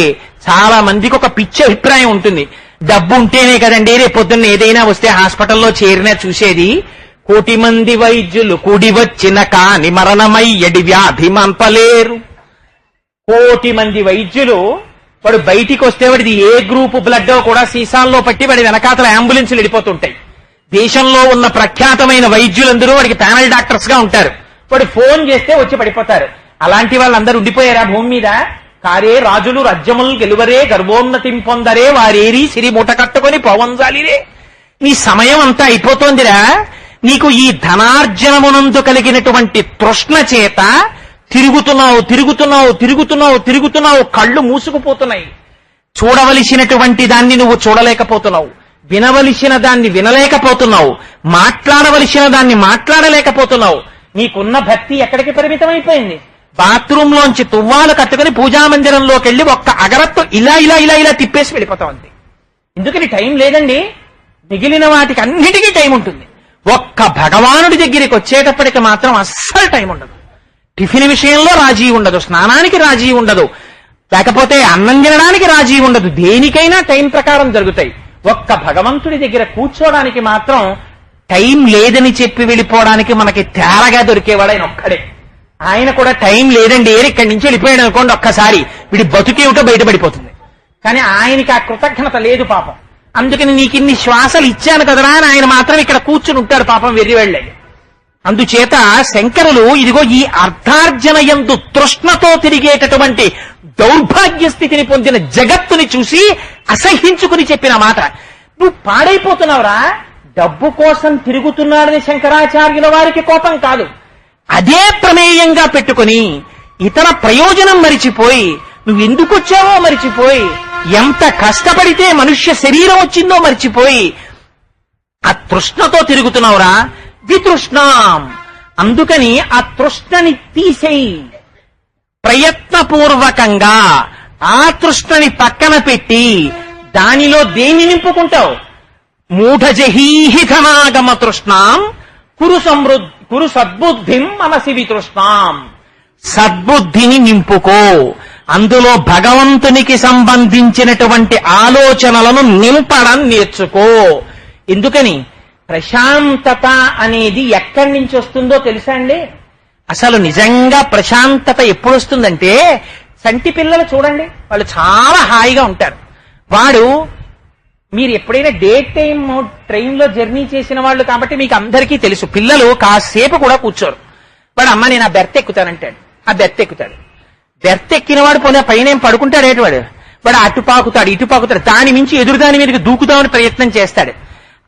Speaker 2: చాలా మందికి ఒక పిచ్చి అభిప్రాయం ఉంటుంది. డబ్బు ఉంటేనే కదండి రేపు పొద్దున్న ఏదైనా వస్తే హాస్పిటల్లో చేరినా చూసేది. 1,000,000 మంది వైద్యులు కూడి వచ్చిన కాని మరణమయ్యడి వ్యాధి మంపలేరు. 1,000,000 మంది వైద్యులు వాడు బయటికి వస్తే వాడిది ఏ గ్రూప్ బ్లడ్ కూడా సీసాల్లో పట్టి వాడి వెనకాతల అంబులెన్సులు వెళ్ళిపోతుంటాయి. దేశంలో ఉన్న ప్రఖ్యాతమైన వైద్యులందరూ వాడికి ప్యానల్ డాక్టర్స్ గా ఉంటారు. వాడు ఫోన్ చేస్తే వచ్చి పడిపోతారు. అలాంటి వాళ్ళందరూ ఉండిపోయారా భూమి మీద? కారే రాజులు రాజ్యములు గెలువరే గర్భోన్నతిం పొందరే వారేరి సిరి మూట కట్టుకొని పవంజాలిరే. నీ సమయం అంతా అయిపోతోందిరా. నీకు ఈ ధనార్జనమునందు కలిగినటువంటి తృష్ణ చేత తిరుగుతున్నావు, కళ్ళు మూసుకుపోతున్నాయి. చూడవలసినటువంటి దాన్ని నువ్వు చూడలేకపోతున్నావు, వినవలసిన దాన్ని వినలేకపోతున్నావు, మాట్లాడవలసిన దాన్ని మాట్లాడలేకపోతున్నావు. నీకున్న భక్తి ఎక్కడికి పరిమితం అయిపోయింది? బాత్రూమ్ లోంచి తువ్వాలు కట్టుకుని పూజామందిరంలోకి వెళ్లి ఒక్క అగరత్తు ఇలా ఇలా ఇలా ఇలా తిప్పేసి వెళ్ళిపోతావు అంతే. ఎందుకని టైం లేదండి. మిగిలిన వాటికి అన్నిటికీ టైం ఉంటుంది. ఒక్క భగవానుడి దగ్గరికి వచ్చేటప్పటికి మాత్రం అస్సలు టైం ఉండదు. టిఫిన్ విషయంలో రాజీ ఉండదు, స్నానానికి రాజీ ఉండదు, లేకపోతే అన్నం తినడానికి రాజీ ఉండదు. దేనికైనా టైం ప్రకారం జరుగుతాయి. ఒక్క భగవంతుడి దగ్గర కూర్చోడానికి మాత్రం టైం లేదని చెప్పి వెళ్ళిపోవడానికి మనకి తేరగా దొరికేవాడు ఆయన ఒక్కడే. ఆయన కూడా టైం లేదండి ఇక్కడి నుంచి వెళ్ళిపోయాడు అనుకోండి, ఒక్కసారి వీడి బతుకేమిటో బయటపడిపోతుంది. కానీ ఆయనకి ఆ కృతజ్ఞత లేదు పాపం. అందుకని నీకు ఇన్ని శ్వాసలు ఇచ్చాను కదరా అని ఆయన మాత్రం ఇక్కడ కూర్చుని ఉంటాడు పాపం వెర్రివెళ్ళే. అందుచేత శంకరులు ఇదిగో ఈ అర్థార్జన యందు తృష్ణతో తిరిగేటటువంటి దౌర్భాగ్య స్థితిని పొందిన జగత్తుని చూసి అసహ్యించుకుని చెప్పిన మాట. నువ్వు పాడైపోతున్నావురా, డబ్బు కోసం తిరుగుతున్నాడని శంకరాచార్యుల వారికి కోపం కాదు. అదే ప్రమేయంగా పెట్టుకుని ఇతర ప్రయోజనం మరిచిపోయి నువ్వు ఎందుకు వచ్చావో మరిచిపోయి ఎంత కష్టపడితే మనుష్య శరీరం వచ్చిందో మరిచిపోయి ఆ తృష్ణతో తిరుగుతున్నావురా. వితృష్ణాం, అందుకని ఆ తృష్ణని తీసేయి, ప్రయత్నపూర్వకంగా ఆ తృష్ణని పక్కన పెట్టి దానిలో దేన్ని నింపుకుంటావు? మూఢజహీహి ఘనాగమ తృష్ణాం కురు సద్బుద్ధిం మనసి వితృష్ణాం. సద్బుద్ధిని నింపుకో, అందులో భగవంతునికి సంబంధించినటువంటి ఆలోచనలను నింపడం నేర్చుకో. ఎందుకని? ప్రశాంతత అనేది ఎక్కడి నుంచి వస్తుందో తెలుసా అండి? అసలు నిజంగా ప్రశాంతత ఎప్పుడు వస్తుందంటే, సంటి పిల్లలు చూడండి, వాళ్ళు చాలా హాయిగా ఉంటారు. వాడు, మీరు ఎప్పుడైనా డే టైం ట్రైన్ లో జర్నీ చేసిన వాళ్ళు కాబట్టి మీకు అందరికీ తెలుసు, పిల్లలు కాసేపు కూడా కూర్చోరు. వాడు అమ్మ నేను ఆ బెర్త్ ఎక్కుతానంటాడు, ఆ బెర్త్ ఎక్కుతాడు. బెర్త్ ఎక్కిన వాడు పోనీ పైన ఏం పడుకుంటాడు ఏటివాడు, వాడు అటు పాకుతాడు ఇటు పాకుతాడు, దాని మించి ఎదురు దాని మీదకి దూకుదామని ప్రయత్నం చేస్తాడు.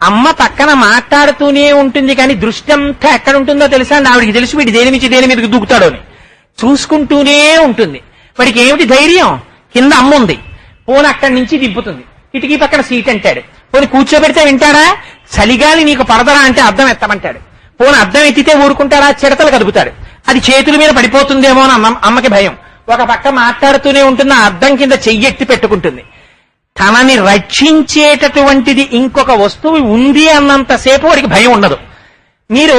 Speaker 2: అమ్మ పక్కన మాట్లాడుతూనే ఉంటుంది, కానీ దృష్టి అంతా ఎక్కడ ఉంటుందో తెలుసా అండి? ఆవిడికి తెలుసు వీడి దేని మించి దేని మీదకి దూకుతాడో అని. చూసుకుంటూనే ఉంటుంది. వాడికి ఏమిటి ధైర్యం? కింద అమ్మ ఉంది, పోనీ అక్కడి నుంచి దింపుతుంది, కిటికీ పక్కన సీట్ అంటాడు. పోనీ కూర్చోబెడితే వింటాడా? చలిగాలి నీకు పరదరా అంటే అద్దం ఎత్తమంటాడు. పోనీ అద్దం ఎత్తితే ఊరుకుంటాడా? చిడతలు కదుపుతాడు. అది చేతుల మీద పడిపోతుందేమో అని అమ్మకి భయం. ఒక పక్క మాట్లాడుతూనే ఉంటుంది, ఆ అద్దం కింద చెయ్యెత్తి పెట్టుకుంటుంది. తనని రక్షించేటటువంటిది ఇంకొక వస్తువు ఉంది అన్నంతసేపు వాడికి భయం ఉండదు. మీరు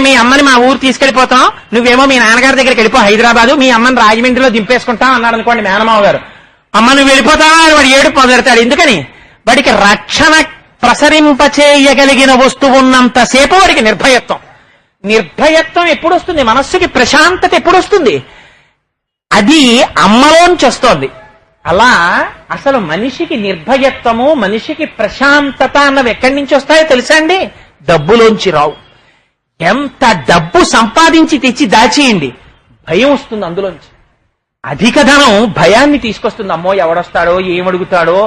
Speaker 2: మీ అమ్మని మా ఊరు తీసుకెళ్లిపోతాం, నువ్వేమో మీ నాన్నగారి దగ్గరికి వెళ్ళిపో హైదరాబాదు, మీ అమ్మని రాజమండ్రిలో దింపేసుకుంటాం అన్నాడు అనుకోండి మేనమావ గారు. అమ్మ నువ్వు వెళ్ళిపోతావా అని వాడు ఏడు మొదలెడతాడు. ఎందుకని? వాడికి రక్షణ ప్రసరింపచేయగలిగిన వస్తువు ఉన్నంతసేపు వాడికి నిర్భయత్వం. నిర్భయత్వం ఎప్పుడు వస్తుంది? మనస్సుకి ప్రశాంతత ఎప్పుడు వస్తుంది? అది అమ్మలోంచి వస్తోంది. అలా అసలు మనిషికి నిర్భయత్వము, మనిషికి ప్రశాంతత అన్నవి ఎక్కడి నుంచి వస్తాయో తెలుసా అండి? డబ్బులోంచి రావు. ఎంత డబ్బు సంపాదించి తెచ్చి దాచేయండి, భయం వస్తుంది అందులోంచి. అధిక ధనం భయాన్ని తీసుకొస్తుంది. అమ్మో ఎవడొస్తాడో, ఏమడుగుతాడో,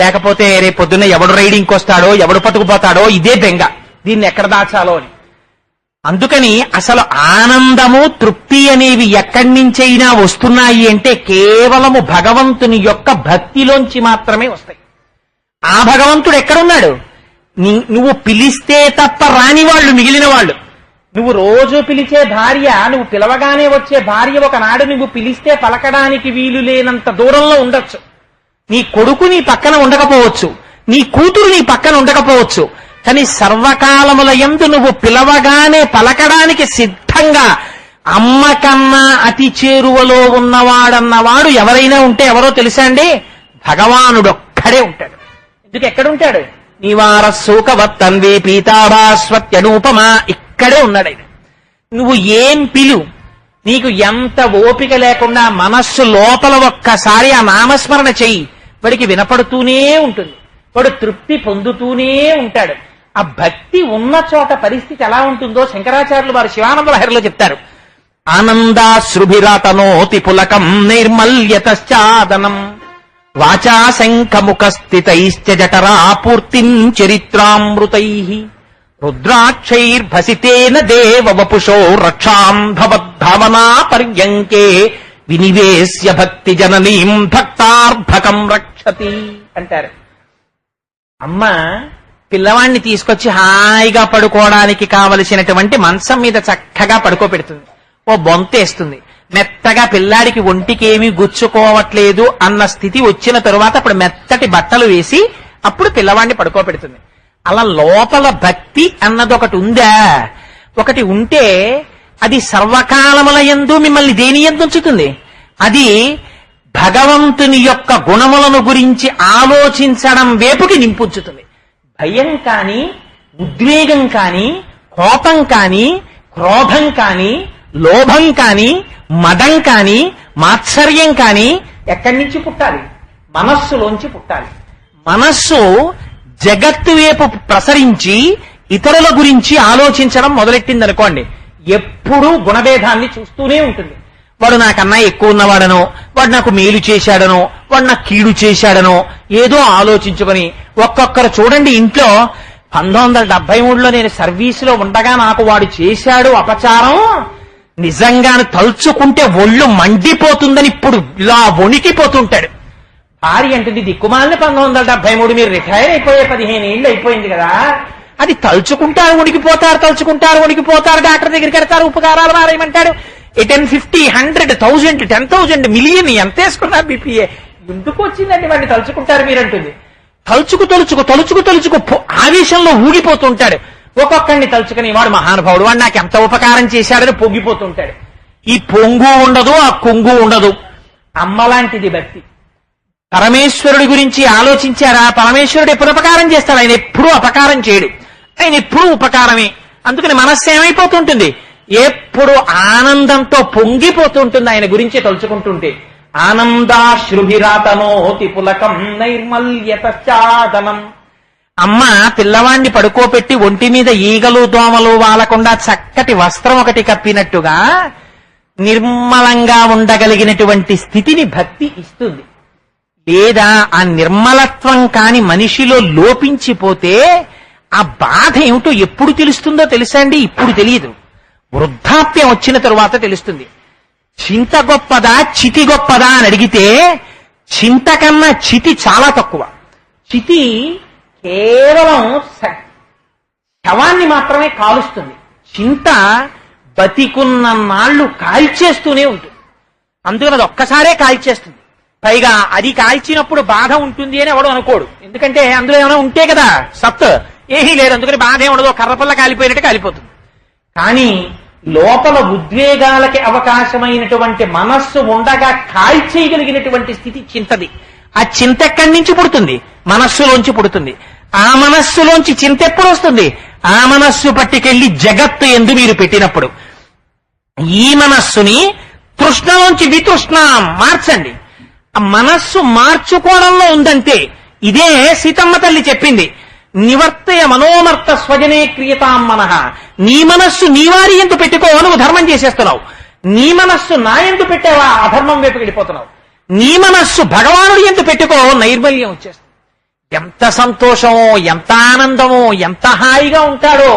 Speaker 2: లేకపోతే రేపు పొద్దున్న ఎవడు రైడింగ్కి వస్తాడో, ఎవడు పట్టుకుపోతాడో, ఇదే బెంగ, దీన్ని ఎక్కడ దాచాలో అని. అందుకని అసలు ఆనందము, తృప్తి అనేవి ఎక్కడి నుంచైనా వస్తున్నాయి అంటే కేవలము భగవంతుని యొక్క భక్తిలోంచి మాత్రమే వస్తాయి. ఆ భగవంతుడు ఎక్కడున్నాడు? నువ్వు పిలిస్తే తప్ప రాని వాళ్ళు మిగిలిన వాళ్ళు. నువ్వు రోజు పిలిచే భార్య, నువ్వు పిలవగానే వచ్చే భార్య ఒకనాడు నువ్వు పిలిస్తే పలకడానికి వీలు లేనంత దూరంలో ఉండొచ్చు. నీ కొడుకు నీ పక్కన ఉండకపోవచ్చు, నీ కూతురు నీ పక్కన ఉండకపోవచ్చు, కానీ సర్వకాలముల యందు నువ్వు పిలవగానే పలకడానికి సిద్ధంగా అమ్మ కన్నా అతి చేరువలో ఉన్నవాడన్నవాడు ఎవరైనా ఉంటే ఎవరో తెలుసా అండి? భగవానుడొక్కడే ఉంటాడు. ఎందుకు ఎక్కడుంటాడు? నివార శోకవత్తన్వే పీతాభాస్వత్యనూపమా, ఇక్కడే ఉన్నాడు ఆయన. నువ్వు ఏం పిలు, నీకు ఎంత ఓపిక లేకుండా మనస్సు లోపల ఒక్కసారి ఆ నామస్మరణ చెయ్యి, వాడికి వినపడుతూనే ఉంటుంది, వాడు తృప్తి పొందుతూనే ఉంటాడు. ఆ భక్తి ఉన్న చోట పరిస్థితి ఎలా ఉంటుందో శంకరాచార్యులు వారు శివానంద లహరిలో చెప్తారు. ఆనందాశ్రుభిరాతనోతి పులకం నైర్మల్యతశ్చాదనం వాచా శంఖముఖస్థితైశ్చ జఠరా పూర్తిం చరిత్రామృతై రుద్రాక్షైర్భసితేన దేవ వపుషో రక్షాం భవద్భావనా పర్యంకే వినివేశ్య భక్తి జననీం భక్తార్భకం రక్షతి అంటారు. అమ్మ పిల్లవాణ్ణి తీసుకొచ్చి హాయిగా పడుకోవడానికి కావలసినటువంటి మంచం మీద చక్కగా పడుకోబెడుతుంది, ఓ బొంతేస్తుంది, మెత్తగా పిల్లాడికి ఒంటికేమీ గుచ్చుకోవట్లేదు అన్న స్థితి వచ్చిన తరువాత అప్పుడు మెత్తటి బట్టలు వేసి అప్పుడు పిల్లవాడిని పడుకోబెడుతుంది. అలా లోపల భక్తి అన్నది ఒకటి ఉందా? ఒకటి ఉంటే అది సర్వకాలముల యందు మిమ్మల్ని దేని యందు ఉంచుతుంది? అది భగవంతుని యొక్క గుణములను గురించి ఆలోచించడం వైపుకి నింపుంచుతుంది. భయం కాని, ఉద్వేగం కాని, కోపం కాని, క్రోధం కాని, లోభం కాని, మదం కాని, మాత్సర్యం కాని ఎక్కడి నుంచి పుట్టాలి? మనస్సులోంచి పుట్టాలి. మనస్సు జగత్తు వైపు ప్రసరించి ఇతరుల గురించి ఆలోచించడం మొదలెట్టింది అనుకోండి, ఎప్పుడూ గుణభేదాన్ని చూస్తూనే ఉంటుంది. వాడు నాకన్నా ఎక్కువ ఉన్నవాడనో, వాడు నాకు మేలు చేశాడనో, వాడు నాకు కీడు చేశాడనో ఏదో ఆలోచించుకొని ఒక్కొక్కరు చూడండి ఇంట్లో 1973లో నేను సర్వీసులో ఉండగా నాకు వాడు చేశాడు అపచారం, నిజంగాను తలుచుకుంటే ఒళ్ళు మండిపోతుందని ఇప్పుడు ఇలా వణికిపోతుంటాడు. భార్య అంటుంది దిక్కుమాలని 1973 మీరు రిటైర్ అయిపోయే 15 ఏళ్ళు అయిపోయింది కదా, అది తలుచుకుంటారు ఉనికిపోతారు, తలుచుకుంటారు ఉనికిపోతారు, డాక్టర్ దగ్గరికి వెళ్తారు, ఉపకారాలు మారేయమంటాడు. 10, 50, 100, 1000, 10,000, మిలియన్ ఎంత వేసుకున్నా బీపీఏ. ఎందుకు వచ్చిందండి వాడిని తలుచుకుంటారు మీరంటుంది. తలుచుకు తలుచుకు తలుచుకు తలుచుకు ఆవేశంలో ఊగిపోతుంటాడు. ఒక్కొక్కడిని తలుచుకుని వాడు మహానుభావుడు, వాడు నాకు ఎంత ఉపకారం చేశాడని పొంగిపోతుంటాడు. ఈ పొంగు ఉండదు, ఆ కొంగు ఉండదు. అమ్మలాంటిది భక్తి. పరమేశ్వరుడి గురించి ఆలోచించారా? పరమేశ్వరుడు ఎప్పుడు ఉపకారం చేస్తాడు? ఆయన ఎప్పుడూ అపకారం చేయడు, ఆయన ఎప్పుడూ ఉపకారమే. అందుకని మనస్సు ఏమైపోతుంటుంది? ఎప్పుడు ఆనందంతో పొంగిపోతుంటుంది ఆయన గురించి తలుచుకుంటుంటే. ఆనందాశ్రుభిరాతనోతి పులకం నైర్మల్యతశ్చాదనం. అమ్మ పిల్లవాణ్ణి పడుకోపెట్టి ఒంటి మీద ఈగలు దోమలు వాలకుండా చక్కటి వస్త్రం ఒకటి కప్పినట్టుగా నిర్మలంగా ఉండగలిగినటువంటి స్థితిని భక్తి ఇస్తుంది. లేదా ఆ నిర్మలత్వం కాని మనిషిలో లోపించిపోతే ఆ బాధ ఏమిటో ఎప్పుడు తెలుస్తుందో తెలుసా అండి? ఇప్పుడు తెలియదు, వృద్ధాప్యం వచ్చిన తరువాత తెలుస్తుంది. చింత గొప్పదా చితి గొప్పదా అని అడిగితే చింత కన్నా చితి చాలా తక్కువ. చితి కేవలం శవాన్ని మాత్రమే కాలుస్తుంది. చింత బతికున్న నాళ్లు కాల్చేస్తూనే ఉంటుంది. అందుకని అది ఒక్కసారే కాల్చేస్తుంది. పైగా అది కాల్చినప్పుడు బాధ ఉంటుంది అని ఎవడు అనుకోడు. ఎందుకంటే అందులో ఏమైనా ఉంటే కదా సత్, ఏమీ లేదు, అందుకని బాధ ఏముండదు, కర్రపల్ల కాలిపోయినట్టు కాలిపోతుంది. కానీ లోపల ఉద్వేగాలకి అవకాశమైనటువంటి మనస్సు ఉండగా కాల్చేయగలిగినటువంటి స్థితి చింతది. ఆ చింత ఎక్కడి నుంచి పుడుతుంది? మనస్సులోంచి పుడుతుంది. ఆ మనస్సులోంచి చింత ఎప్పుడు వస్తుంది? ఆ మనస్సు పట్టుకెళ్లి జగత్తు ఎందు మీరు పెట్టినప్పుడు. ఈ మనస్సుని తృష్ణలోంచి వితృష్ణ మార్చండి. ఆ మనస్సు మార్చుకోవడంలో ఉందంతే. ఇదే సీతమ్మ తల్లి చెప్పింది, నివర్తయ మనోమర్త స్వజనే క్రియతాం మనః. నీ మనస్సు నీవారి ఎందు పెట్టుకో, నువ్వు ధర్మం చేసేస్తున్నావు. నీ మనస్సు నా ఎందు పెట్టావా, అధర్మం వైపు వెళ్ళిపోతున్నావు. నీ మనస్సు భగవానుడి ఎందు పెట్టుకో, నైర్మల్యం వచ్చేస్తుంది. ఎంత సంతోషమో, ఎంత ఆనందమో, ఎంత హాయిగా ఉంటాడో.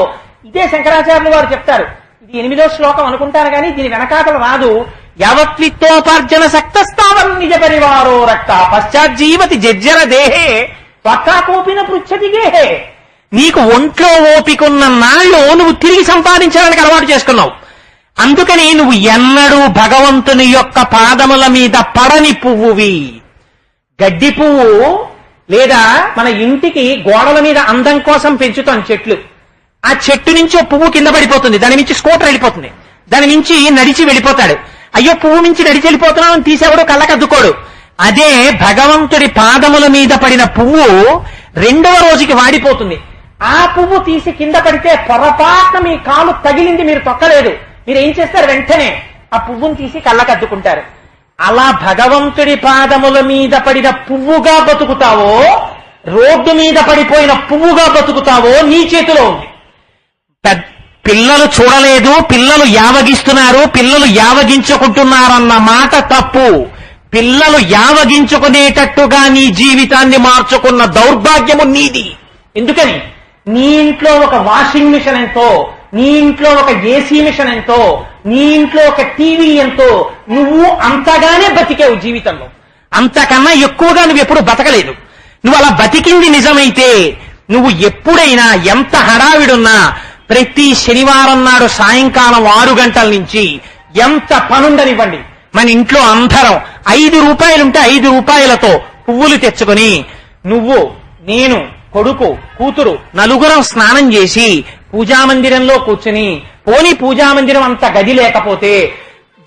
Speaker 2: ఇదే శంకరాచార్యులు వారు చెప్తారు. ఇది 8వ శ్లోకం అనుకుంటారు కానీ దీని వెనకాతలు రాదు. యావత్విత్తోపార్జన సక్తస్తావన్ నిజ పరివారో రక్త పశ్చాజ్జీవతి జజ్జర దేహే త్వక్కాకోపిన పృచ్చతి గేహే. నీకు ఒంట్లో ఓపికన్న నాళ్ళు నువ్వు తిరిగి సంపాదించడానికి అలవాటు చేసుకున్నావు. అందుకని నువ్వు ఎన్నడూ భగవంతుని యొక్క పాదముల మీద పడని పువ్వువి. గడ్డి పువ్వు లేదా మన ఇంటికి గోడల మీద అందం కోసం పెంచుతాం చెట్లు. ఆ చెట్టు నుంచి ఓ పువ్వు కింద పడిపోతుంది, దాని నుంచి స్కూటర్ వెళ్ళిపోతుంది, దాని నుంచి నడిచి వెళ్ళిపోతాడు. అయ్యో పువ్వు నుంచి నడిచి వెళ్ళిపోతున్నావు అని తీసేవాడు కళ్ళకద్దుకోడు. అదే భగవంతుడి పాదముల మీద పడిన పువ్వు 2వ రోజుకి వాడిపోతుంది. ఆ పువ్వు తీసి కింద పడితే పొరపాటున మీ కాలు తగిలింది, మీరు తొక్కలేదు, మీరు ఏం చేస్తారు? వెంటనే ఆ పువ్వును తీసి కళ్ళకద్దుకుంటారు. అలా భగవంతుడి పాదముల మీద పడిన పువ్వుగా బతుకుతావో, రోడ్డు మీద పడిపోయిన పువ్వుగా బతుకుతావో నీ చేతిలో ఉంది. పిల్లలు చూడలేదు, పిల్లలు యావగిస్తున్నారు, పిల్లలు యావగించుకుంటున్నారన్న మాట తప్పు. పిల్లలు యావగించుకునేటట్టుగా నీ జీవితాన్ని మార్చుకున్న దౌర్భాగ్యము నీది. ఎందుకని? నీ ఇంట్లో ఒక వాషింగ్ మిషన్ ఎంతో, నీ ఇంట్లో ఒక ఏసీ మిషన్ ఎంతో, నీ ఇంట్లో ఒక టీవీ ఎంతో, నువ్వు అంతగానే బతికావు జీవితంలో. అంతకన్నా ఎక్కువగా నువ్వు ఎప్పుడు బతకలేదు. నువ్వు అలా బతికింది నిజమైతే నువ్వు ఎప్పుడైనా ఎంత హడావిడున్నా ప్రతి శనివారం నాడు సాయంకాలం 6 గంటల నుంచి ఎంత పనుండనివ్వండి, మన ఇంట్లో అందరం 5 రూపాయలుంటే 5 రూపాయలతో పువ్వులు తెచ్చుకొని నువ్వు, నేను, కొడుకు, కూతురు నలుగురం స్నానం చేసి పూజామందిరంలో కూర్చుని, పోని పూజామందిరం అంత గది లేకపోతే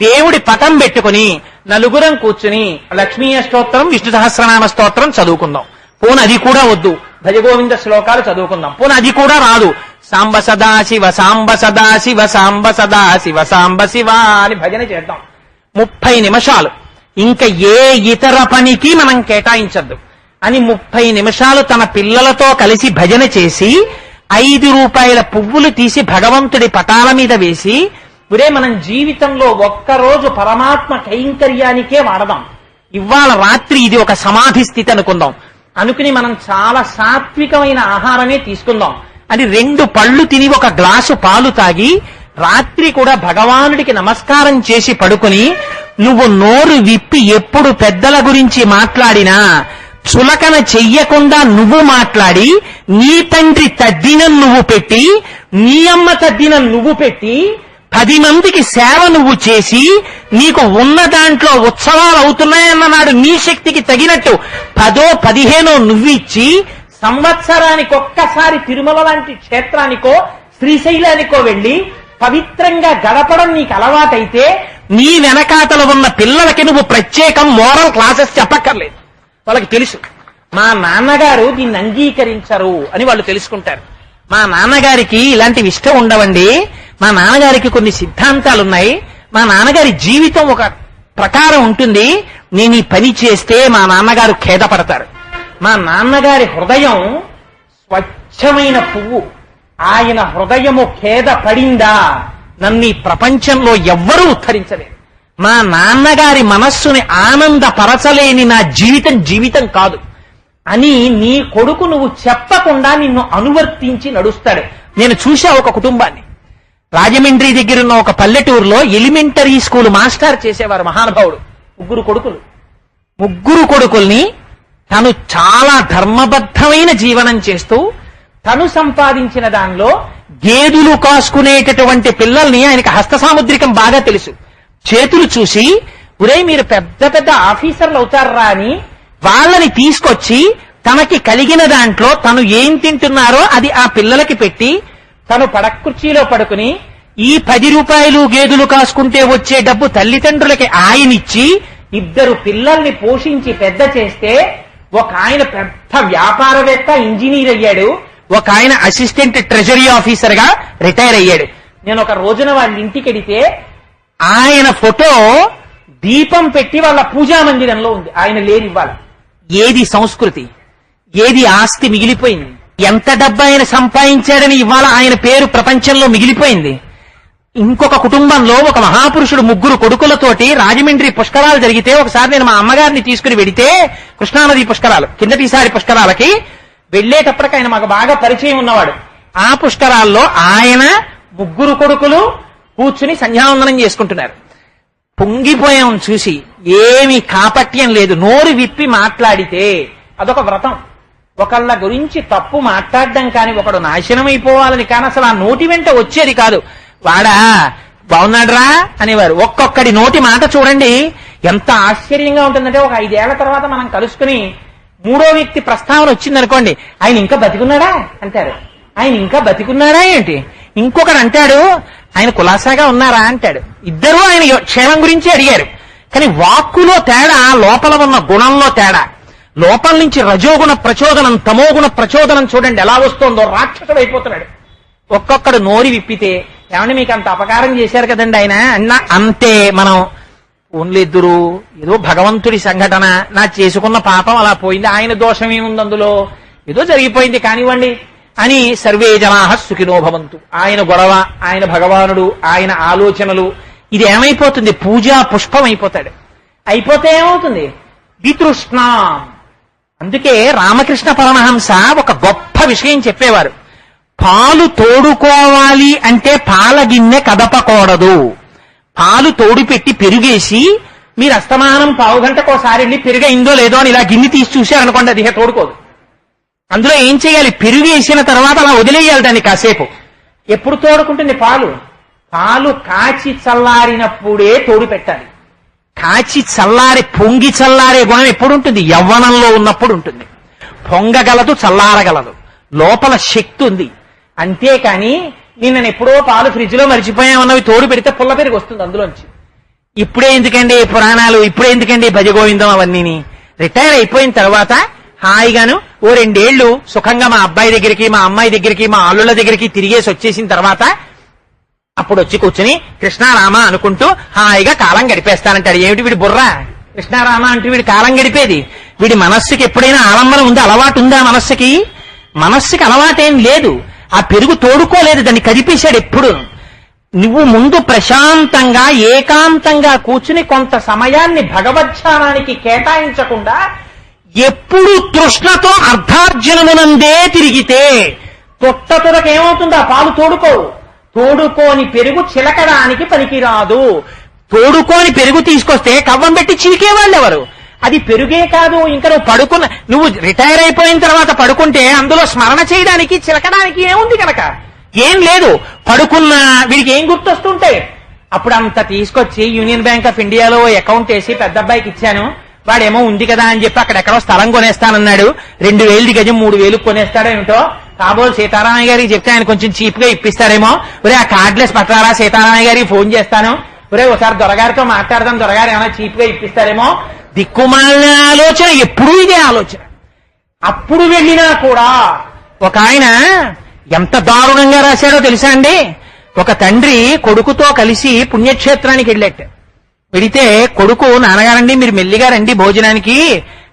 Speaker 2: దేవుడి పటం పెట్టుకుని నలుగురం కూర్చుని లక్ష్మీ స్తోత్రం, విష్ణు సహస్రనామ స్తోత్రం చదువుకుందాం. పోను అది కూడా వద్దు, భజగోవింద శ్లోకాలు చదువుకుందాం. పోను అది కూడా రాదు, సాంబ సదాశివ సాంబ సదాశివ సాంబ సదాశివ సాంబ శివ అని భజన చేద్దాం 30 నిమిషాలు. ఇంకా ఏ ఇతర పనికి మనం కేటాయించద్దు అని 30 నిమిషాలు తన పిల్లలతో కలిసి భజన చేసి 5 రూపాయల పువ్వులు తీసి భగవంతుడి పటాల మీద వేసి, ఒరే మనం జీవితంలో ఒక్కరోజు పరమాత్మ కైంకర్యానికే వాడదాం, ఇవాళ రాత్రి ఇది ఒక సమాధి స్థితి అనుకుందాం, అనుకుని మనం చాలా సాత్వికమైన ఆహారమే తీసుకుందాం అని 2 పళ్ళు తిని 1 గ్లాసు పాలు తాగి రాత్రి కూడా భగవానుడికి నమస్కారం చేసి పడుకుని, నువ్వు నోరు విప్పి ఎప్పుడు పెద్దల గురించి మాట్లాడినా
Speaker 3: చులకన చెయ్యకుండా నువ్వు మాట్లాడి, నీ తండ్రి తద్దినం నువ్వు పెట్టి, నీ అమ్మ తద్దినం నువ్వు పెట్టి, 10 మందికి సేవ నువ్వు చేసి, నీకు ఉన్న దాంట్లో ఉత్సవాలు అవుతున్నాయన్న నాడు నీ శక్తికి తగినట్టు 10, 15 నువ్వు ఇచ్చి, సంవత్సరానికి ఒక్కసారి తిరుమల లాంటి క్షేత్రానికో శ్రీశైలానికో వెళ్లి పవిత్రంగా గడపడం నీకు అలవాటైతే, నీ వెనకాతలు ఉన్న పిల్లలకి నువ్వు ప్రత్యేకం మోరల్ క్లాసెస్ చెప్పక్కర్లేదు. వాళ్ళకి తెలుసు మా నాన్నగారు దీన్ని అంగీకరించరు అని వాళ్ళు తెలుసుకుంటారు. మా నాన్నగారికి ఇలాంటివి ఇష్టం ఉండవండి, మా నాన్నగారికి కొన్ని సిద్ధాంతాలున్నాయి, మా నాన్నగారి జీవితం ఒక ప్రకారం ఉంటుంది, నేను ఈ పని చేస్తే మా నాన్నగారు ఖేదపడతారు. మా నాన్నగారి హృదయం స్వచ్ఛమైన పువ్వు, ఆయన హృదయము ఖేద పడిందా నన్ను ఈ ప్రపంచంలో ఎవ్వరూ ఉద్ధరించలేరు. మా నాన్నగారి మనస్సుని ఆనందపరచలేని నా జీవితం కాదు అని నీ కొడుకు నువ్వు చెప్పకుండా నిన్ను అనువర్తించి నడుస్తాడు. నేను చూశా ఒక కుటుంబాన్ని, రాజమండ్రి దగ్గర ఉన్న ఒక పల్లెటూరులో ఎలిమెంటరీ స్కూల్ మాస్టర్ చేసేవారు మహానుభావుడు. 3 కొడుకుల్ని తను చాలా ధర్మబద్ధమైన జీవనం చేస్తూ, తను సంపాదించిన దానిలో గేదెలు కాసుకునేటటువంటి పిల్లల్ని, ఆయనకి హస్త సాముద్రికం బాగా తెలుసు, చేతులు చూసి, ఒరేయ్ మీరు పెద్ద పెద్ద ఆఫీసర్లు అవుతారా అని వాళ్ళని తీసుకొచ్చి తనకి కలిగిన దాంట్లో తను ఏం తింటున్నారో అది ఆ పిల్లలకి పెట్టి, తను పడక్కుర్చీలో పడుకుని ఈ 10 రూపాయలు గేదెలు కాసుకుంటే వచ్చే డబ్బు తల్లిదండ్రులకి ఆయనిచ్చి 2 పిల్లల్ని పోషించి పెద్ద చేస్తే, ఒక ఆయన పెద్ద వ్యాపారవేత్త ఇంజనీర్ అయ్యాడు, ఒక ఆయన అసిస్టెంట్ ట్రెజరీ ఆఫీసర్ గా రిటైర్ అయ్యాడు. నేను ఒక రోజున వాళ్ళ ఇంటికి వెడితే ఆయన ఫోటో దీపం పెట్టి వాళ్ళ పూజా మందిరంలో ఉంది. ఆయన లేని ఇవ్వాలి. ఏది సంస్కృతి, ఏది ఆస్తి మిగిలిపోయింది? ఎంత డబ్బు ఆయన సంపాదించాడని ఇవాళ ఆయన పేరు ప్రపంచంలో మిగిలిపోయింది. ఇంకొక కుటుంబంలో ఒక మహాపురుషుడు 3 కొడుకులతోటి రాజమండ్రి పుష్కరాలు జరిగితే, ఒకసారి నేను మా అమ్మగారిని తీసుకుని వెడితే, కృష్ణానది పుష్కరాలు, కిందటిసారి పుష్కరాలకి వెళ్లేటప్పటికి ఆయన మాకు బాగా పరిచయం ఉన్నవాడు. ఆ పుష్కరాల్లో ఆయన 3 కొడుకులు కూర్చుని సంధ్యావందనం చేసుకుంటున్నారు. పొంగిపోయాం చూసి. ఏమి కాపట్యం లేదు, నోరు విప్పి మాట్లాడితే అదొక వ్రతం. ఒకళ్ళ గురించి తప్పు మాట్లాడడం కాని, ఒకడు నాశనమైపోవాలని కాని అసలు ఆ నోటి వెంట వచ్చేది కాదు. వాడా బాగున్నాడ్రా అనేవారు. ఒక్కొక్కడి నోటి మాట చూడండి ఎంత ఆశ్చర్యంగా ఉంటుందంటే, ఒక 5 ఏళ్ల తర్వాత మనం కలుసుకుని 3వ వ్యక్తి ప్రస్తావన వచ్చిందనుకోండి, ఆయన ఇంకా బతికున్నాడా అంటారు. ఆయన ఇంకా బతికున్నాడా ఏంటి? ఇంకొకడు అంటాడు, ఆయన కులాసాగా ఉన్నారా అంటాడు. ఇద్దరూ ఆయన క్షేమం గురించి అడిగారు. కానీ వాక్కులో తేడా, లోపల ఉన్న గుణంలో తేడా. లోపల నుంచి రజోగుణ ప్రచోదనం, తమోగుణ ప్రచోదనం చూడండి ఎలా వస్తోందో. రాక్షసుడు అయిపోతున్నాడు. ఒక్కొక్కడు నోరి విప్పితే, ఏమంటే మీకు అంత అపకారం చేశారు కదండి ఆయన అన్నా, అంతే. మనం ఓన్లీ ఇద్దరు ఏదో భగవంతుడి సంఘటన, నా చేసుకున్న పాపం అలా పోయింది, ఆయన దోషం ఏముంది అందులో, ఏదో జరిగిపోయింది కానివ్వండి అని సర్వే జనాః సుఖినో భవంతు. ఆయన గొడవ, ఆయన భగవానుడు, ఆయన ఆలోచనలు, ఇది ఏమైపోతుంది? పూజా పుష్పం అయిపోతాడు. అయిపోతే ఏమవుతుంది? వితృష్ణ. అందుకే రామకృష్ణ పరమహంస ఒక గొప్ప విషయం చెప్పేవారు. పాలు తోడుకోవాలి అంటే పాల గిన్నె కదపకూడదు. పాలు తోడు పెట్టి పెరుగేసి మీరు అస్తమానం 1/2 గంటకోసారి వెళ్ళి పెరుగైందో లేదో అని ఇలా గిన్నె తీసి చూశారనుకోండి, అది తోడుకోదు. అందులో ఏం చేయాలి? పెరుగేసిన తర్వాత అలా వదిలేయాలి దాన్ని కాసేపు. ఎప్పుడు తోడుకుంటుంది పాలు? పాలు కాచి చల్లారినప్పుడే తోడు పెట్టాలి. కాచి చల్లారి పొంగి చల్లారే గుణం ఎప్పుడు ఉంటుంది? యవ్వనంలో ఉన్నప్పుడు ఉంటుంది. పొంగగలదు, చల్లారగలదు, లోపల శక్తి ఉంది. అంతేకాని నేను ఎప్పుడో పాలు ఫ్రిడ్జ్ లో మర్చిపోయామన్నవి తోడు పెడితే పుల్ల పెరిగి వస్తుంది అందులోంచి. ఇప్పుడే ఎందుకండి పురాణాలు, ఇప్పుడే ఎందుకండి భజగోవిందం అవన్నీ? రిటైర్ అయిపోయిన తర్వాత హాయిగాను ఓ 2 ఏళ్లు సుఖంగా మా అబ్బాయి దగ్గరికి, మా అమ్మాయి దగ్గరికి, మా అల్లుళ్ళ దగ్గరికి తిరిగేసి వచ్చేసిన తర్వాత అప్పుడు వచ్చి కూర్చుని కృష్ణారామ అనుకుంటూ హాయిగా కాలం గడిపేస్తానంటాడు. ఏమిటి వీడి బుర్ర? కృష్ణారామ అంటే వీడి కాలం గడిపేది. వీడి మనస్సుకి ఎప్పుడైనా ఆలంబన ఉందా? అలవాటు ఉందా మనస్సుకి? మనస్సుకి అలవాటేం లేదు. ఆ పెరుగు తోడుకోలేదు, దాన్ని కదిపేశాడు ఎప్పుడు. నువ్వు ముందు ప్రశాంతంగా ఏకాంతంగా కూర్చుని కొంత సమయాన్ని భగవద్ధ్యానానికి కేటాయించకుండా ఎప్పుడు తృష్ణతో అర్ధార్జనమునందే తిరిగితే తొట్టతొరకేమవుతుంది? ఆ పాలు తోడుకోవు. తోడుకోని పెరుగు చిలకడానికి పనికిరాదు. తోడుకోని పెరుగు తీసుకొస్తే కవ్వం పెట్టి చీకేవాళ్ళు ఎవరు? అది పెరుగే కాదు. ఇంకా నువ్వు రిటైర్ అయిపోయిన తర్వాత పడుకుంటే అందులో స్మరణ చేయడానికి చిలకడానికి ఏముంది కనుక? ఏం లేదు. పడుకున్నా వీడికి ఏం గుర్తొస్తుంటాయి? అప్పుడు అంత తీసుకొచ్చి యూనియన్ బ్యాంక్ ఆఫ్ ఇండియాలో అకౌంట్ వేసి పెద్ద అబ్బాయికి ఇచ్చాను. వాడేమో ఉంది కదా అని చెప్పి అక్కడెక్కడో స్థలం కొనేస్తానన్నాడు. 2,000 గజం 3,000 కొనేస్తాడో ఏమిటో. కాబోలు సీతారామయ్య గారికి చెప్తే ఆయన కొంచెం చీప్ గా ఇప్పిస్తారేమో. ఒరే ఆ కార్డ్లెస్ పట్టారా, సీతారామయ్య గారికి ఫోన్ చేస్తాను. ఒరే ఒకసారి దొరగారితో మాట్లాడదాం, దొరగారు ఏమైనా చీప్ గా ఇప్పిస్తారేమో. దిక్కుమాలిన ఆలోచన, ఎప్పుడూ ఇదే ఆలోచన. అప్పుడు వెళ్ళినా కూడా ఒక ఆయన ఎంత దారుణంగా రాశాడో తెలుసా అండి? ఒక తండ్రి కొడుకుతో కలిసి పుణ్యక్షేత్రానికి వెళ్ళాట. వెడితే కొడుకు, నాన్నగారండి మీరు మెల్లిగా రండి భోజనానికి,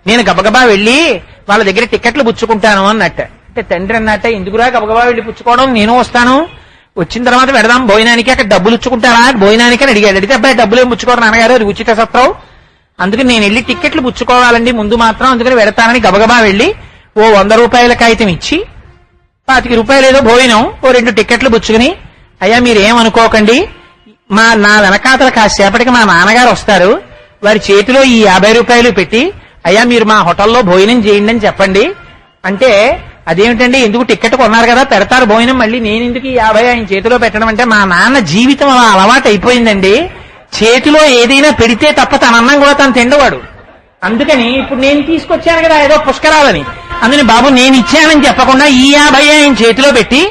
Speaker 3: నేను గబగబా వెళ్ళి వాళ్ళ దగ్గర టికెట్లు పుచ్చుకుంటాను అన్నట్ట. అంటే తండ్రి అన్నట్ట, ఎందుకురా గబగబా వెళ్ళి పుచ్చుకోవడం, నేను వస్తాను, వచ్చిన తర్వాత వెడదాం భోజనానికి, అక్కడ డబ్బులు ఇచ్చుకుంటారా భోజనానికి అని అడిగాడు. అడిగితే అబ్బాయి డబ్బులు ఏం పుచ్చుకోరు నాన్నగారు, అది ఉచిత సత్రం, అందుకని నేను వెళ్ళి టికెట్లు పుచ్చుకోవాలండి ముందు మాత్రం, అందుకని వెడతానని గబగబా వెళ్ళి ఓ 100 రూపాయల కాగితం ఇచ్చి 25 రూపాయలు ఏదో భోజనం, ఓ 2 టికెట్లు పుచ్చుకుని, అయ్యా మీరేమనుకోకండి, నా వెనకాతల కాసేపటికి మా నాన్నగారు వస్తారు, వారి చేతిలో ఈ 50 రూపాయలు పెట్టి, అయ్యా మీరు మా హోటల్లో భోజనం చేయండి అని చెప్పండి. అంటే అదేమిటండి, ఎందుకు టికెట్ కొన్నారు కదా పెడతారు భోజనం, మళ్ళీ నేను ఎందుకు ఈ 50 ఆయన చేతిలో పెట్టడం అంటే, మా నాన్న జీవితం అలా అలవాటు అయిపోయిందండి. చేతిలో ఏదైనా పెడితే తప్ప తన అన్నం కూడా తను తిండవాడు. అందుకని ఇప్పుడు నేను తీసుకొచ్చాను కదా ఏదో పుష్కరాలని, అందుకని బాబు నేను ఇచ్చానని చెప్పకుండా ఈ 50 ఆయన చేతిలో పెట్టి,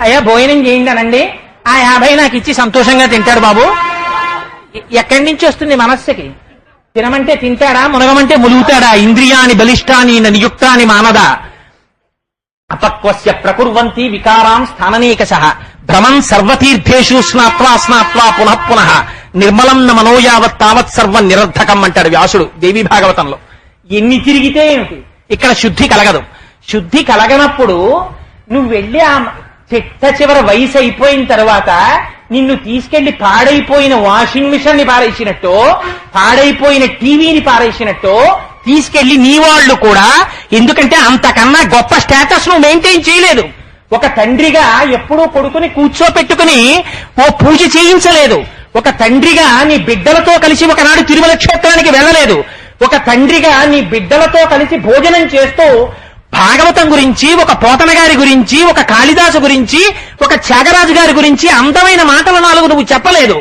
Speaker 3: అయ్యా భోజనం చేయండి అనండి, ఆ 50 నాకు ఇచ్చి సంతోషంగా తింటాడు బాబు. ఎక్కడి నుంచి వస్తుంది మనస్సుకి? తినమంటే తింటాడా, మునగమంటే ములుగుతాడా? ఇంద్రియాని బలిష్టాని నియుక్తాని మానద అపక్వస్య ప్రకుర్వంతి వికారాం స్థాననీకశః భ్రమన్ సర్వతీర్థేషు స్నాత్వా స్నాత్వా పునః పునః నిర్మలం న మనోయావత్ తావత్ సర్వం నిరర్ధకం అంటాడు వ్యాసుడు దేవి భాగవతంలో. ఎన్ని తిరిగితే ఏమిటి, ఇక్కడ శుద్ధి కలగదు. శుద్ధి కలగనప్పుడు నువ్వు వెళ్ళి ఆ చిట్ట చివరి వయసు అయిపోయిన తర్వాత నిన్ను తీసుకెళ్లి పాడైపోయిన వాషింగ్ మిషన్ ని పారేసినట్టు, పాడైపోయిన టీవీని పారేసినట్టు తీసుకెళ్లి నీ వాళ్ళు కూడా, ఎందుకంటే అంతకన్నా గొప్ప స్టేటస్ నువ్వు మెయింటైన్ చేయలేదు. ఒక తండ్రిగా ఎప్పుడూ కొడుకుని కూర్చోపెట్టుకుని ఓ పూజ చేయించలేదు. ఒక తండ్రిగా నీ బిడ్డలతో కలిసి ఒకనాడు తిరుమల క్షేత్రానికి వెళ్ళలేదు. ఒక తండ్రిగా నీ బిడ్డలతో కలిసి భోజనం చేస్తూ భాగవతం గురించి, ఒక పోతన గారి గురించి, ఒక కాళిదాసు గురించి, ఒక త్యాగరాజు గారి గురించి అందమైన మాటలు 4 నువ్వు చెప్పలేదు.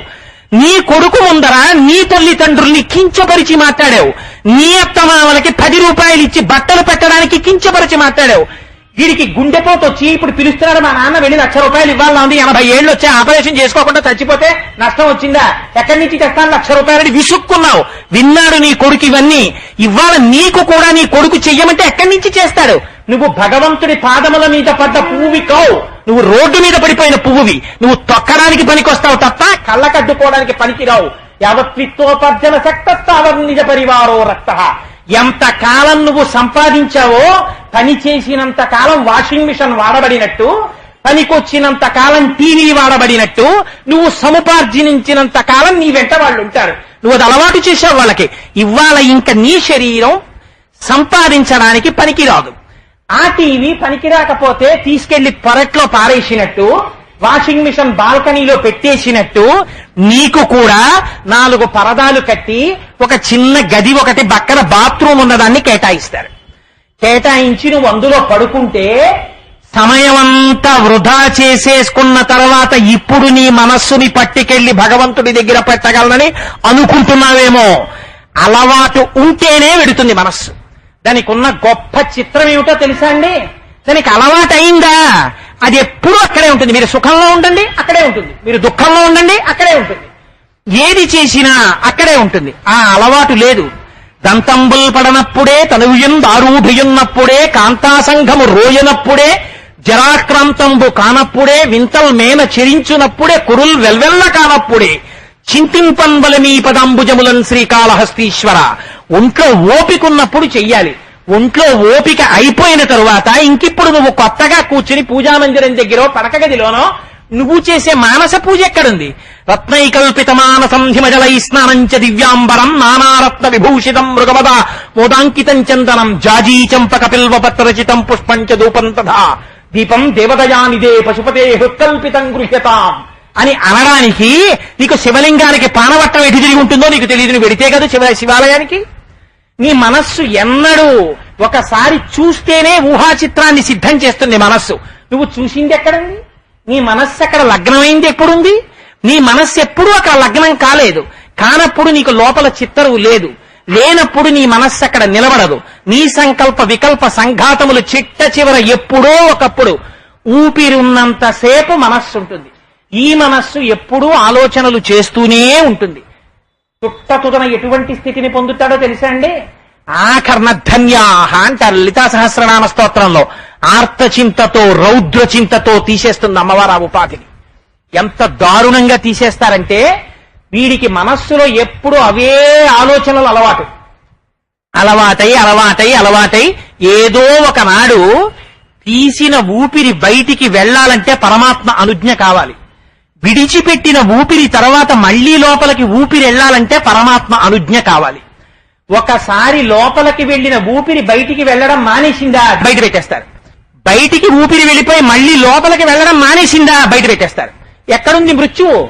Speaker 3: నీ కొడుకు ముందర నీ తల్లిదండ్రుల్ని కించపరిచి మాట్లాడావు. నీ అత్తమామలకి 10 రూపాయలు ఇచ్చి బట్టలు పెట్టడానికి కించపరిచి మాట్లాడావు. వీడికి గుండెపోటు వచ్చి ఇప్పుడు పిలుస్తున్నాడు, మా నాన్న వెళ్ళి 1,00,000 రూపాయలు ఇవ్వాలా ఉంది, 80 ఏళ్ళు వచ్చి ఆపరేషన్ చేసుకోకుండా చచ్చిపోతే నష్టం వచ్చిందా, ఎక్కడి నుంచి తెస్తాను 1,00,000 రూపాయలని విసుక్కున్నావు. విన్నాడు నీ కొడుకు ఇవన్నీ. ఇవాళ నీకు కూడా నీ కొడుకు చెయ్యమంటే ఎక్కడి నుంచి చేస్తాడు? నువ్వు భగవంతుడి పాదముల మీద పడ్డ పువ్వువి కావు, నువ్వు రోడ్డు మీద పడిపోయిన పువ్వువి. నువ్వు తొక్కడానికి పనికొస్తావు తప్ప కళ్ళకద్దుకోవడానికి పనికిరావు. యావత్విత్వోపర్జన శక్తస్తావర్ నిజ పరివారో రక్త. ఎంత కాలం నువ్వు సంపాదించావో, పని చేసినంత కాలం వాషింగ్ మిషన్ వాడబడినట్టు, పనికొచ్చినంత కాలం టీవీ వాడబడినట్టు, నువ్వు సముపార్జనించినంత కాలం నీ వెంట వాళ్ళు ఉంటారు. నువ్వు అది అలవాటు చేసావు వాళ్ళకి. ఇవాళ ఇంకా నీ శరీరం సంపాదించడానికి పనికిరాదు. ఆ టీవీ పనికి రాకపోతే తీసుకెళ్లి పొరట్లో పారేసినట్టు, వాషింగ్ మిషన్ బాల్కనీలో పెట్టేసినట్టు, నీకు కూడా 4 పరదాలు కట్టి ఒక చిన్న గది ఒకటి పక్కన బాత్రూమ్ ఉన్నదాన్ని కేటాయిస్తారు. కేటాయించి నువ్వు అందులో పడుకుంటే సమయమంతా వృధా చేసేసుకున్న తర్వాత ఇప్పుడు నీ మనస్సుని పట్టుకెళ్లి భగవంతుడి దగ్గర పెట్టగలనని అనుకుంటున్నావేమో. అలవాటు ఉంటేనే వెడుతుంది మనస్సు. దానికి ఉన్న గొప్ప చిత్రం ఏమిటో తెలుసా అండి? దానికి అలవాటు అయిందా అది ఎప్పుడూ అక్కడే ఉంటుంది. మీరు సుఖంలో ఉండండి అక్కడే ఉంటుంది, మీరు దుఃఖంలో ఉండండి అక్కడే ఉంటుంది, ఏది చేసినా అక్కడే ఉంటుంది. ఆ అలవాటు లేదు. దంతంబుల్ పడనప్పుడే, తనువుయం దారూఢుయున్నప్పుడే, కాంతాసంఘము రోయనప్పుడే, జరాక్రాంతంబు కానప్పుడే, వింతల్ మేన చెరించునప్పుడే, కురుల్ వెల్వెల్ల కానప్పుడే, చింతింపన్వల మీ పదంబుజములన్ శ్రీకాళహస్తీశ్వర. ఒంట్లో ఓపికన్నప్పుడు చెయ్యాలి. ఒంట్లో ఓపిక అయిపోయిన తరువాత ఇంకిప్పుడు నువ్వు కొత్తగా కూర్చుని పూజామందిరం దగ్గర పడక గదిలోనో నువ్వు చేసే మానస పూజ ఎక్కడుంది? రత్నైకల్పిత మానసం హిమజలై స్నానంచ దివ్యాంబరం నానారత్న విభూషితం మృగవద మోదాంకితం చందనం జాజీ చంపక పిల్వపత్రచితం పుష్పంచ ధూపం తథా దీపం దేవదయానిదే పశుపతే హృత్కల్పితం గృహ్యతాం అని అనడానికి నీకు శివలింగానికి పానవట్టం ఎటు తిరిగి ఉంటుందో నీకు తెలియదు. నువ్వు వెడితే కదా శివాలయానికి. నీ మనస్సు ఎన్నడూ ఒకసారి చూస్తేనే ఊహా చిత్రాన్ని సిద్ధం చేస్తుంది మనస్సు. నువ్వు చూసింది ఎక్కడుంది? నీ మనస్సు అక్కడ లగ్నమైంది ఎప్పుడుంది? నీ మనస్సు ఎప్పుడూ అక్కడ లగ్నం కాలేదు. కానప్పుడు నీకు లోపల చిత్తరువు లేదు. లేనప్పుడు నీ మనస్సు అక్కడ నిలబడదు. నీ సంకల్ప వికల్ప సంఘాతములు చిట్ట చివర ఎప్పుడో ఒకప్పుడు ఊపిరి ఉన్నంతసేపు మనస్సు ఉంటుంది. ఈ మనస్సు ఎప్పుడూ ఆలోచనలు చేస్తూనే ఉంటుంది. తుట్టతుదన ఎటువంటి స్థితిని పొందుతాడో తెలుసా అండి? ఆకర్ణ ధన్యాహ అంటారు లలితా సహస్రనామ స్తోత్రంలో. ఆర్తచింతతో రౌద్ర చింతతో తీసేస్తుంది అమ్మవారు ఆ ఉపాధిని. ఎంత దారుణంగా తీసేస్తారంటే వీడికి మనస్సులో ఎప్పుడు అవే ఆలోచనలు అలవాటై ఏదో ఒకనాడు తీసిన ఊపిరి బయటికి వెళ్లాలంటే పరమాత్మ అనుజ్ఞ కావాలి. విడిచిపెట్టిన ఊపిరి తర్వాత మళ్లీ లోపలికి ఊపిరి వెళ్లాలంటే పరమాత్మ అనుజ్ఞ కావాలి. ఒకసారి లోపలికి వెళ్లిన ఊపిరి బయటికి వెళ్లడం మానేసిందా బయట పెట్టేస్తారు. బయటికి ఊపిరి వెళ్లిపోయి మళ్లీ లోపలికి వెళ్లడం మానేసిందా బయట పెట్టేస్తారు. ఎక్కడుంది మృత్యువు?